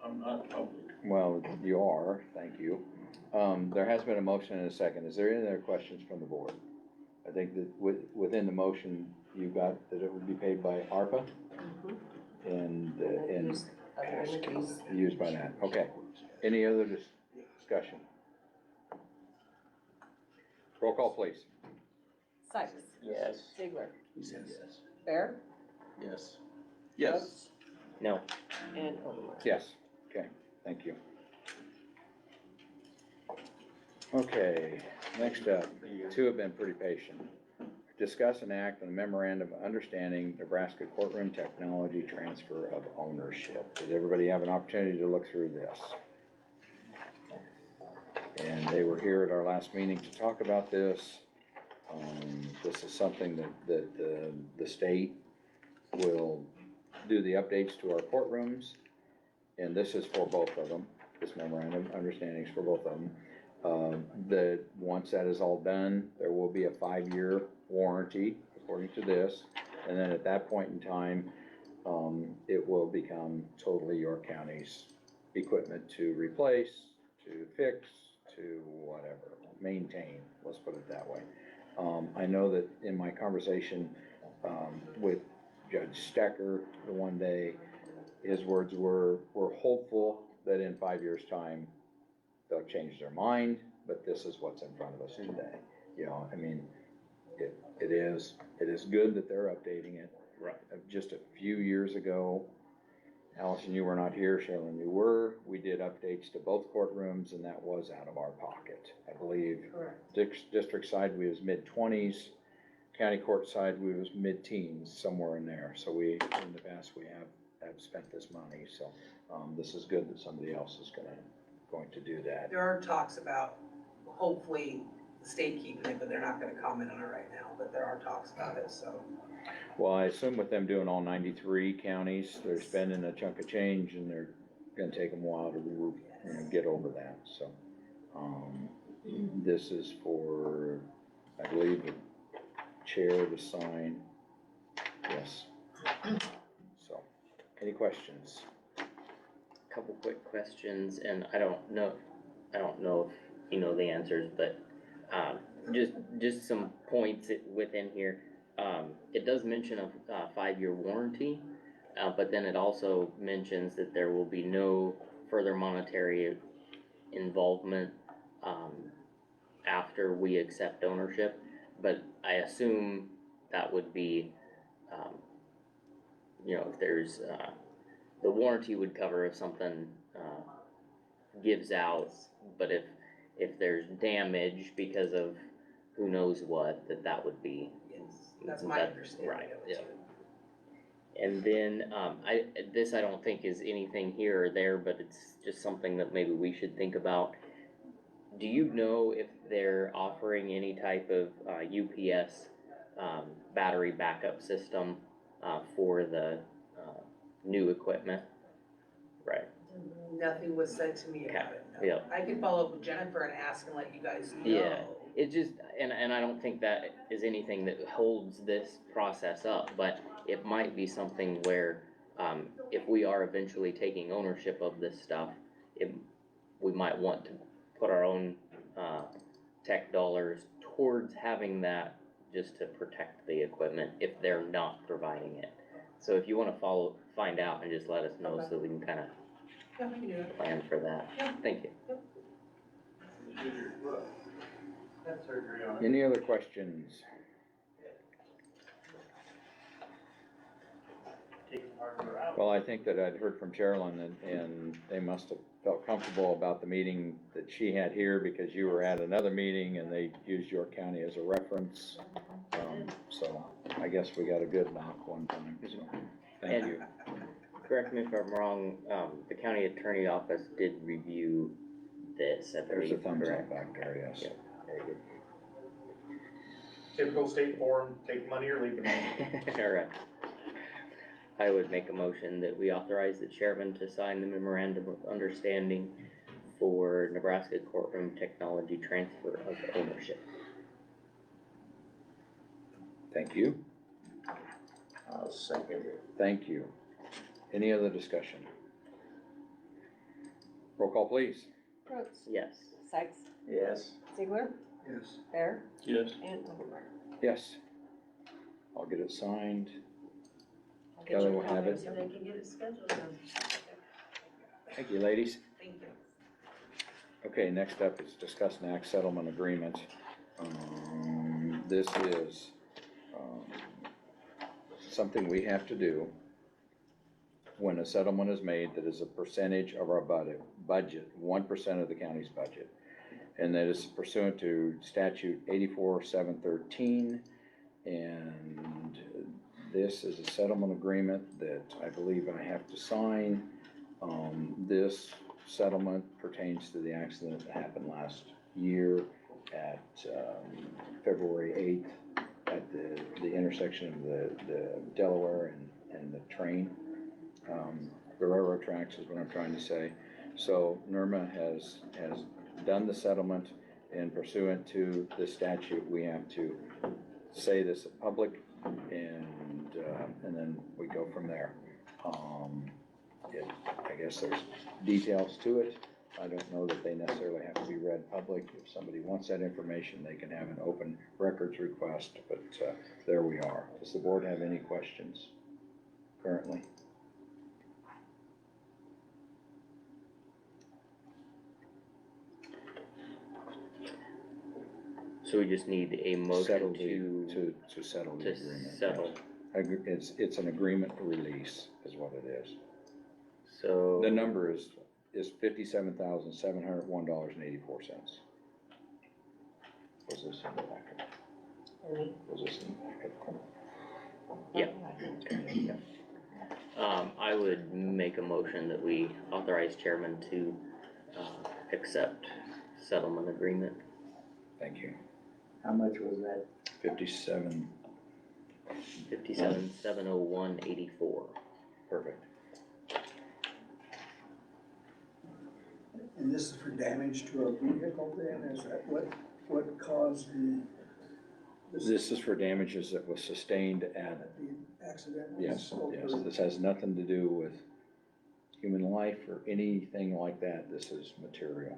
I'm not public. Well, you are, thank you. There has been a motion and a second. Is there any other questions from the board? I think that within the motion, you got that it would be paid by ARPA and used by that. Okay. Any other discussion? Roll call, please. Sykes? Yes. Ziegler? Yes. Bear? Yes. Yes. No. And Overmark. Yes, okay, thank you. Okay, next up, two have been pretty patient. Discuss and act on a memorandum of understanding Nebraska courtroom technology transfer of ownership. Did everybody have an opportunity to look through this? And they were here at our last meeting to talk about this. This is something that the state will do the updates to our courtrooms. And this is for both of them, this memorandum of understanding is for both of them. Once that is all done, there will be a 5-year warranty according to this. And then at that point in time, it will become totally York County's equipment to replace, to fix, to whatever, maintain, let's put it that way. I know that in my conversation, with Judge Stecker the one day, his words were, we're hopeful that in 5 years' time, they'll change their mind, but this is what's in front of us today. You know, I mean, it is good that they're updating it. Right. Just a few years ago, Allison, you were not here, Sherilyn, you were, we did updates to both courtrooms, and that was out of our pocket. I believe district side, we was mid-20s, county court side, we was mid-teens, somewhere in there. So we, in the past, we have spent this money, so this is good that somebody else is going to do that. There are talks about hopefully the state keeping it, but they're not gonna comment on it right now, but there are talks about it, so. Well, I assume with them doing all 93 counties, they're spending a chunk of change, and they're gonna take them a while to get over that, so. This is for, I believe, the chair to sign, yes. So, any questions? Couple quick questions, and I don't know if you know the answers, but just some points within here. It does mention a 5-year warranty, but then it also mentions that there will be no further monetary involvement after we accept ownership. But I assume that would be, if there's the warranty would cover if something gives out, but if there's damage because of who knows what, that would be. Yes, that's my understanding right, of yeah. it too. And then, I don't think is anything here or there, but it's just something that maybe we should think about. Do you know if they're offering any type of UPS battery backup system for the new equipment? Right. Nothing was said to me about it, no. Yep. I can follow up with Jennifer and ask and let you guys know. Yeah, it just, and I don't think that is anything that holds this process up, but it might be something where, if we are eventually taking ownership of this stuff, we might want to put our own, tech dollars towards having that, just to protect the equipment if they're not providing it. So if you wanna find out and just let us know, so we can kinda Yeah, we can do it. plan for that. Yeah. Thank you. That's surgery on it. Any other questions? Well, I think that I'd heard from Sherilyn, and they must have felt comfortable about the meeting that she had here, because you were at another meeting and they used York County as a reference. So I guess we got a good knock one time, so thank you. Correct me if I'm wrong, the county attorney office did review this, I There's a believe, thumbs correct? up back there, yes. Yep, very good. Typical state form, take the money or leave the money. All right. I would make a motion that we authorize the chairman to sign the memorandum of understanding for Nebraska courtroom technology transfer of ownership. Thank you. I'll second it. Thank you. Any other discussion? Roll call, please. Brooks? Yes. Sykes? Yes. Ziegler? Yes. Bear? Yes. And Overmark. Yes. I'll get it signed. I'll get Kelly your will have comments it. so they can get it scheduled then. Thank you, ladies. Thank you. Okay, next up is discuss and act settlement agreement. This is, something we have to do when a settlement is made that is a percentage of our budget, 1% of the county's budget. And that is pursuant to statute 84-713. And this is a settlement agreement that I believe I have to sign. This settlement pertains to the accident that happened last year at February 8th at the intersection of the Delaware and the train. The railroad tracks is what I'm trying to say. So NERMA has done the settlement, and pursuant to the statute, we have to say this in public, and then we go from there. I guess there's details to it. I don't know that they necessarily have to be read public. If somebody wants that information, they can have an open records request, but there we are. Does the board have any questions currently? So we just need a motion Settle to settle the to agreement. settle. Yes. It's an agreement release is what it is. So The number is $57,701.84. Was this in the packet? Was this in the packet? Yeah. I would make a motion that we authorize chairman to accept settlement agreement. Thank you. How much was that? 57,701.84. Perfect. And this is for damage to a vehicle then, is that what caused This is for damages that was sustained at, the accident? yes, this has nothing to do with human life or anything like that. This is material.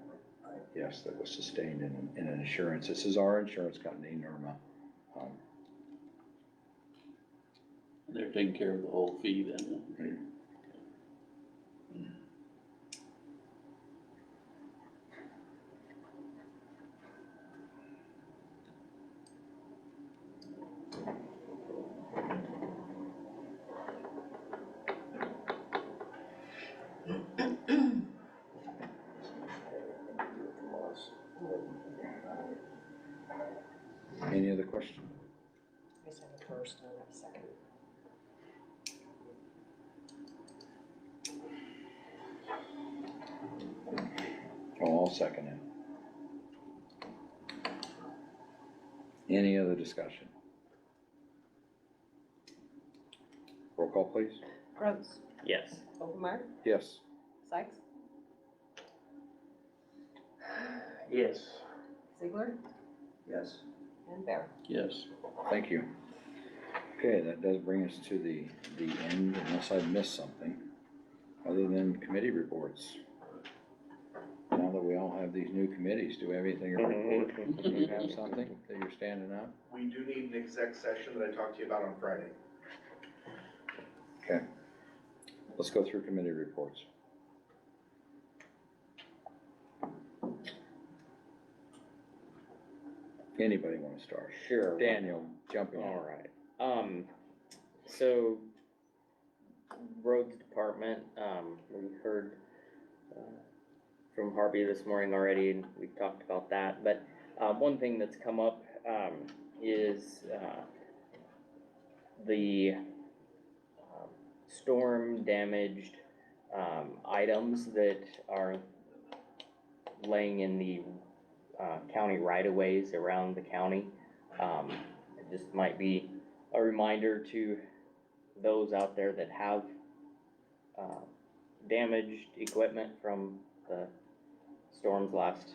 Yes, that was sustained in an insurance. This is our insurance company, NERMA. They're taking care of the whole fee then. Right. Any other question? I guess I have a first and I have a second. Oh, I'll second it. Any other discussion? Roll call, please. Rhodes, Yes. Overmeyer, Yes. Sykes, Yes. Ziegler, Yes. and Bear. Yes. Thank you. Okay, that does bring us to the end, unless I've missed something, other than committee reports. Now that we all have these new committees, do we have anything to report? Do you have something that you're standing out? We do need an exec session that I talked to you about on Friday. Okay. Let's go through committee reports. Anybody want to start? Sure. Daniel, jump in. All right. So roads department, we heard from Harvey this morning already, and we talked about that. But one thing that's come up is the storm damaged items that are laying in the county right-of-ways around the county. It just might be a reminder to those out there that have damaged equipment from the storms last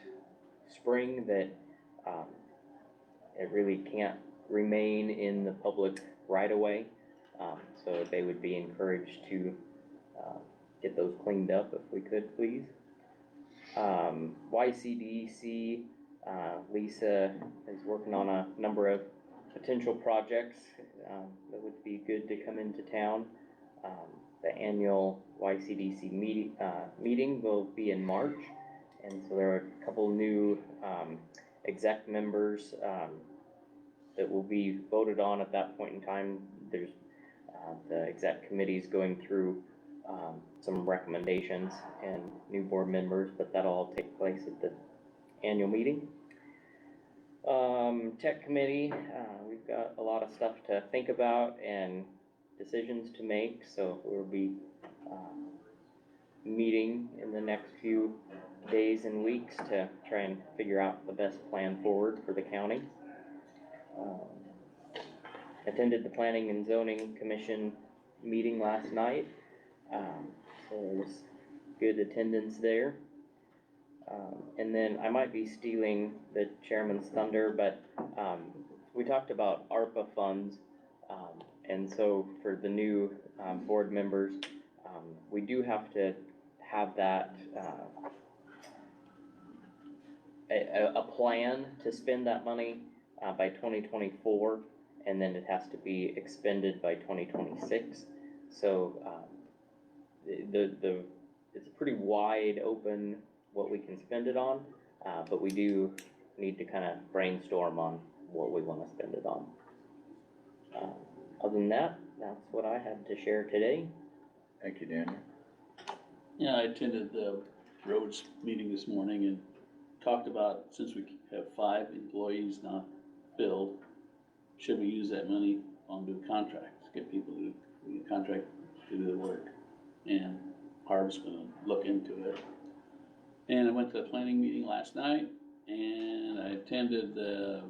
spring that it really can't remain in the public right-of-way. So they would be encouraged to get those cleaned up if we could, please. YCDC, Lisa is working on a number of potential projects that would be good to come into town. The annual YCDC meeting will be in March, and so there are a couple new exec members, that will be voted on at that point in time. There's, the exec committee's going through, some recommendations and new board members, but that'll all take place at the annual meeting. Tech committee, we've got a lot of stuff to think about and decisions to make, so we'll be meeting in the next few days and weeks to try and figure out the best plan forward for the county. Attended the Planning and Zoning Commission meeting last night, so there was good attendance there. And then I might be stealing the chairman's thunder, but we talked about ARPA funds, and so for the new board members, we do have to have that a plan to spend that money by 2024, and then it has to be expended by 2026. So it's pretty wide open what we can spend it on, but we do need to kind of brainstorm on what we want to spend it on. Other than that, that's what I had to share today. Thank you, Daniel. Yeah, I attended the roads meeting this morning and talked about, since we have 5 employees not filled, should we use that money on new contracts, get people to contract to do the work? And Harv's gonna look into it. And I went to the planning meeting last night, and I attended the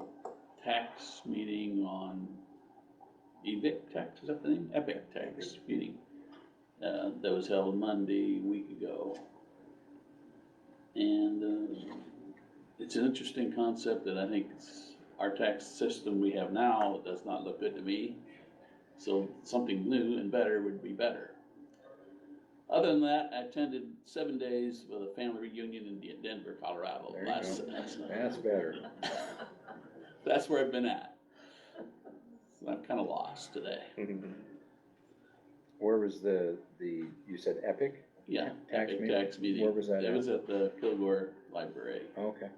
tax meeting on EVIC tax, is that the name? EPIC tax meeting. That was held Monday, a week ago. And it's an interesting concept that I think our tax system we have now does not look good to me. So something new and better would be better. Other than that, I attended 7 days with a family reunion in Denver, Colorado. There you go. That's better. That's where I've been at. So I'm kind of lost today. Where was you said Epic? Yeah, Tax Epic meeting? tax meeting. Where was that It at? was at the Kilgore Library. Okay.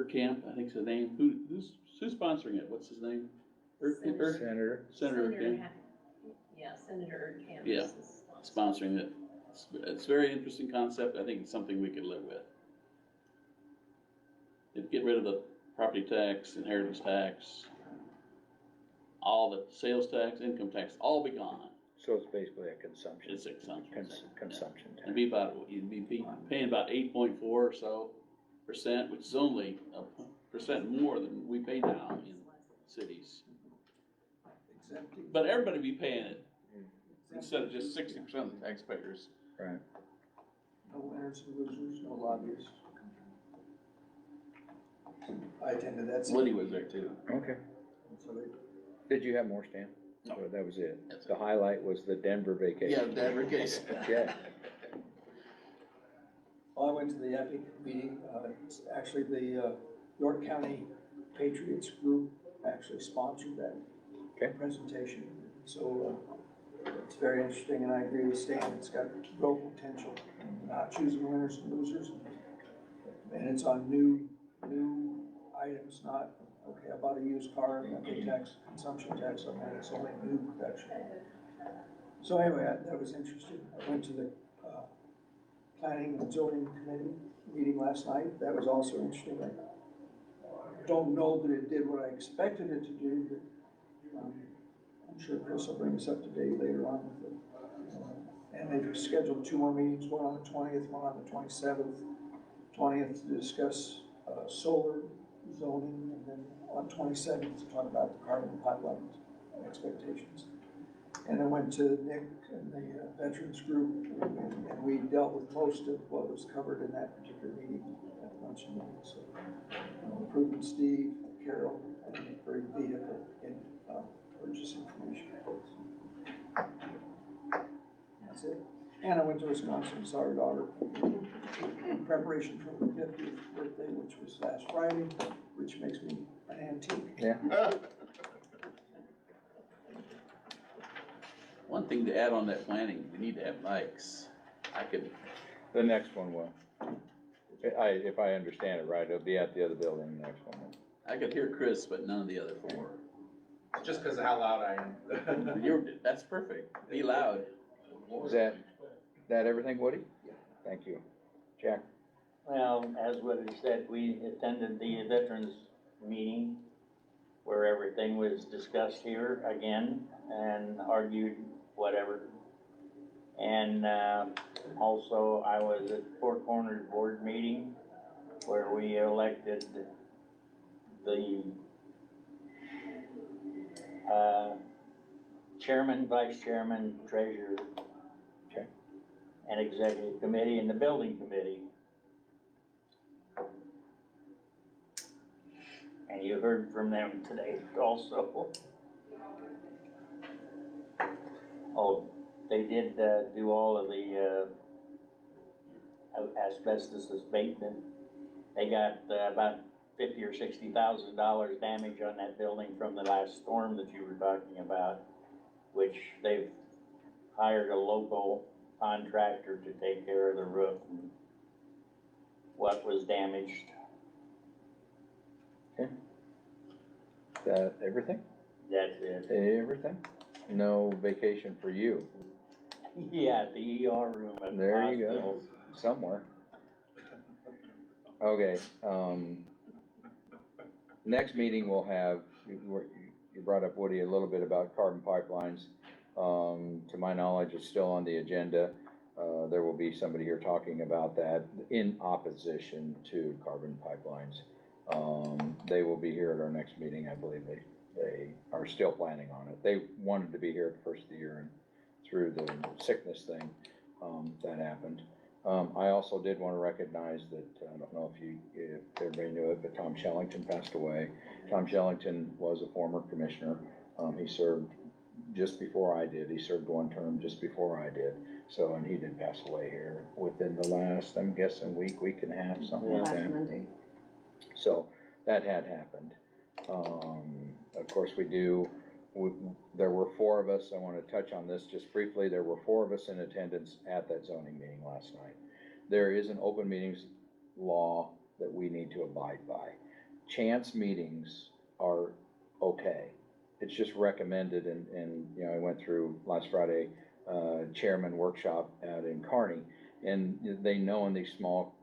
Camp, I think's the name. Who's sponsoring it? What's his name? Senator. Senator Camp. Yeah, Senator Camp. Yeah, sponsoring it. It's a very interesting concept. I think it's something we could live with. It'd get rid of the property tax, inheritance tax, all the sales tax, income tax, all be gone. So it's basically a consumption. It's a consumption. Consumption tax. It'd be about, you'd be paying about 8.4 or so %, which is only a % more than we pay now in cities. But everybody be paying it instead of just 60% of the taxpayers. Right. No winners and losers, no lobbyists. I attended that. Liddy was there too. Okay. So they- Did you have more, Stan? No. Or that was it? The highlight was the Denver vacation. Yeah, Denver case. Okay. Well, I went to the EPIC meeting, it's actually the York County Patriots Group actually sponsored that presentation. So it's very interesting, and I agree with Stan, it's got real potential, not choosing winners and losers. And it's on new items, not, okay, I bought a used car and I pay tax, consumption tax on that, it's only new production. So anyway, that was interesting. I went to the Planning and Zoning Committee meeting last night. That was also interesting. I don't know that it did what I expected it to do, but I'm sure Chris will bring us up to date later on with it. And they've scheduled 2 more meetings, one on the 20th, one on the 27th. 20th to discuss solar zoning, and then on 27th to talk about the carbon pipeline expectations. And I went to Nick and the veterans group, and we dealt with most of what was covered in that particular meeting, at lunch meeting. So, improving Steve, Carol, and bring vehicle in purchase information. That's it. And I went to Wisconsin, saw our daughter in preparation for her 50th birthday, which was last Friday, which makes me an antique. Yeah. One thing to add on that planning, we need to have mics. I could. The next one will. If I understand it right, it'll be at the other building next one. I could hear Chris, but none of the other four. Just because of how loud I am. That's perfect. Be loud. Is that everything, Woody? Thank you. Jack? Well, as Woody said, we attended the veterans meeting where everything was discussed here again and argued whatever. And also I was at Four Corners board meeting where we elected the chairman, vice chairman, treasurer, okay, and executive committee and the building committee. And you heard from them today also. Oh, they did do all of the asbestos abatement. They got about $50,000 or $60,000 damage on that building from the last storm that you were talking about, which they've hired a local contractor to take care of the roof and what was damaged. Okay. Is that everything? That's it. Everything? No vacation for you? Yeah, the ER room at the There you hospital. go, somewhere. Okay, next meeting we'll have, you brought up, Woody, a little bit about carbon pipelines. To my knowledge, it's still on the agenda. There will be somebody here talking about that in opposition to carbon pipelines. They will be here at our next meeting, I believe they are still planning on it. They wanted to be here at the first of the year, and through the sickness thing, that happened. I also did want to recognize that, I don't know if everybody knew it, but Tom Shellington passed away. Tom Shellington was a former commissioner. He served just before I did. He served one term just before I did. So, and he did pass away here within the last, I'm guessing, week and a half, something like that. Last Monday. So that had happened. Of course, there were four of us. I want to touch on this just briefly. There were four of us in attendance at that zoning meeting last night. There is an open meetings law that we need to abide by. Chance meetings are okay. It's just recommended, and you know, I went through last Friday, chairman workshop out in Kearney, and they know in these small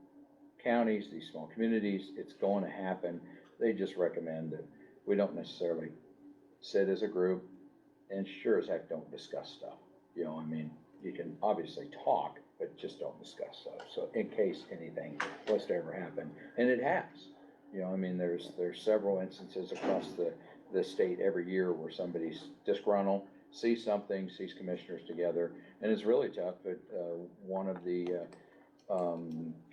counties, these small communities, it's going to happen. They just recommend that we don't necessarily sit as a group, and sure as heck don't discuss stuff. You know, I mean, you can obviously talk, but just don't discuss stuff. So in case anything was to ever happen, and it has, you know, I mean, there's several instances across the state every year where somebody's disgruntled, sees something, sees commissioners together, and it's really tough. But one of the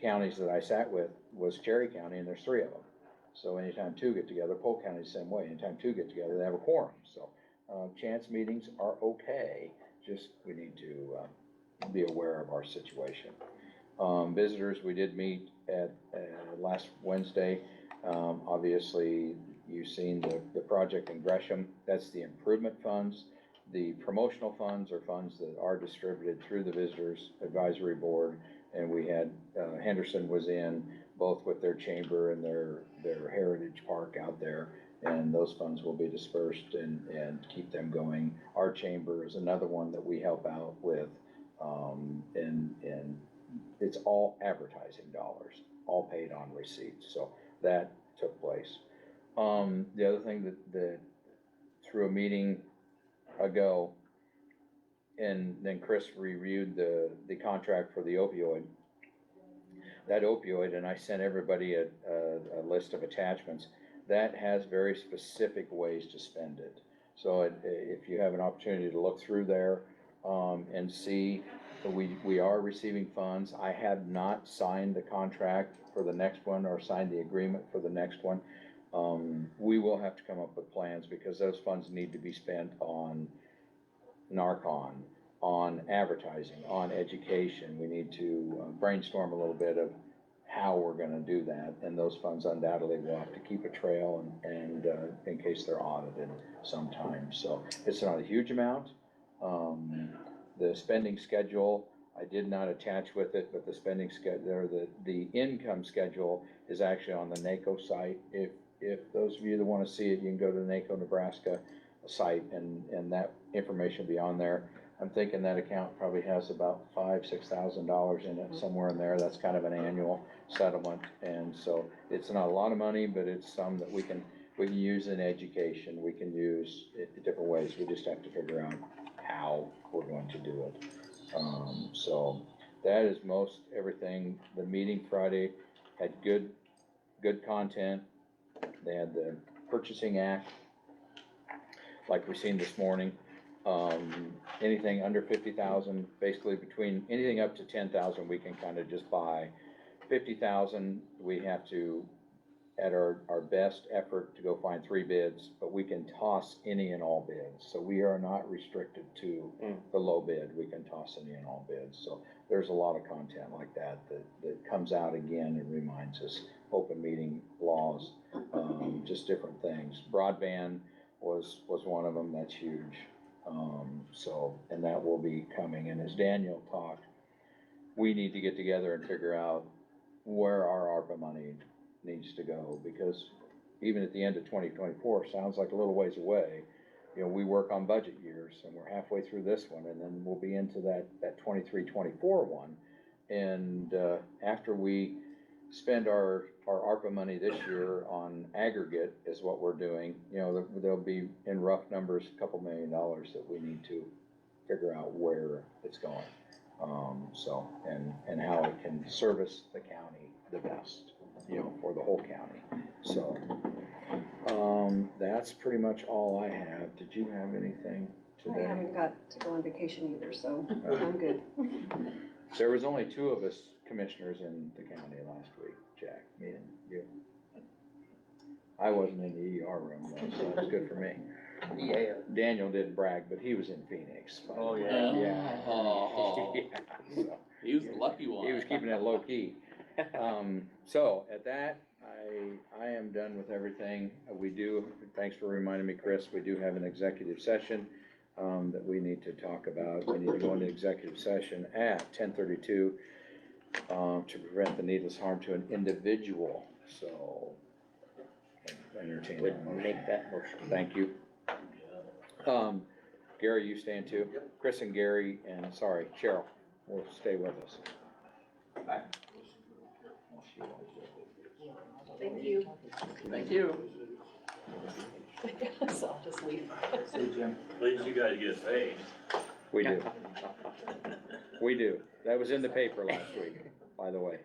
counties that I sat with was Cherry County, and there's three of them. So anytime two get together, Polk County the same way, anytime two get together, they have a quorum. So chance meetings are okay, just we need to be aware of our situation. Visitors, we did meet at last Wednesday. Obviously, you've seen the project in Gresham. That's the improvement funds. The promotional funds are funds that are distributed through the Visitors Advisory Board, and we had Henderson was in both with their chamber and their heritage park out there, and those funds will be dispersed and keep them going. Our chamber is another one that we help out with, and it's all advertising dollars, all paid on receipts. So that took place. The other thing that through a meeting ago, and then Chris reviewed the contract for the opioid. That opioid, and I sent everybody a list of attachments, that has very specific ways to spend it. So if you have an opportunity to look through there and see, we are receiving funds. I have not signed the contract for the next one or signed the agreement for the next one. We will have to come up with plans because those funds need to be spent on Narcon, on advertising, on education. We need to brainstorm a little bit of how we're going to do that, and those funds undoubtedly will have to keep a trail and in case they're audited sometime. So it's not a huge amount. The spending schedule, I did not attach with it, but the spending schedule, or the income schedule is actually on the NACO site. If those of you that wanna see it, you can go to the NACO Nebraska site and that information will be on there. I'm thinking that account probably has about $5,000-6,000 in it, somewhere in there. That's kind of an annual settlement. And so it's not a lot of money, but it's some that we can use in education. We can use it in different ways. We just have to figure out how we're going to do it. So that is most everything. The meeting Friday had good content. They had the Purchasing Act, like we've seen this morning. Anything under 50,000, basically between anything up to 10,000, we can kind of just buy. 50,000, we have to, at our best effort, to go find 3 bids, but we can toss any and all bids. So we are not restricted to the low bid. We can toss any and all bids. So there's a lot of content like that comes out again and reminds us open meeting laws, just different things. Broadband was one of them. That's huge. So, and that will be coming. And as Daniel talked, we need to get together and figure out where our ARPA money needs to go, because even at the end of 2024, sounds like a little ways away. You know, we work on budget years and we're halfway through this one, and then we'll be into that 23-24 one. And, after we spend our ARPA money this year on aggregate is what we're doing, you know, there'll be in rough numbers, a couple $1 million that we need to figure out where it's going. So, and how it can service the county the best, you know, for the whole county. So, that's pretty much all I have. Did you have anything I today? haven't got to go on vacation either, so I'm good. There was only 2 of us commissioners in the county last week, Jack, me and you. I wasn't in the ER room though, so that's good for me. Yeah. Daniel didn't brag, but he was in Phoenix. Oh, yeah. Yeah. Oh. Yeah, so. He was the lucky one. He was keeping it low key. So at that, I am done with everything. We do, thanks for reminding me, Chris, we do have an executive session that we need to talk about. We need to go into executive session at 10:32 to prevent the needless harm to an individual. So entertain Would that motion. make that motion. Thank you. Gary, you staying too? Chris and Gary, and sorry, Cheryl, will stay with us. Thank you. Thank you. So I'll just leave. See Jim. At least you guys get paid. We do. We do. That was in the paper last week, by the way.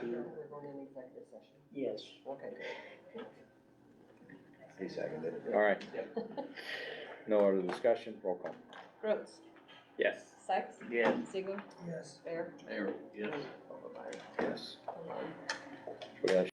We're going in executive session. Yes. Okay. He seconded it. All right. No other discussion, roll call. Brooks, Yes. Sykes, Yes. Siegel, Yes. Bear. There, yes. Yes. We have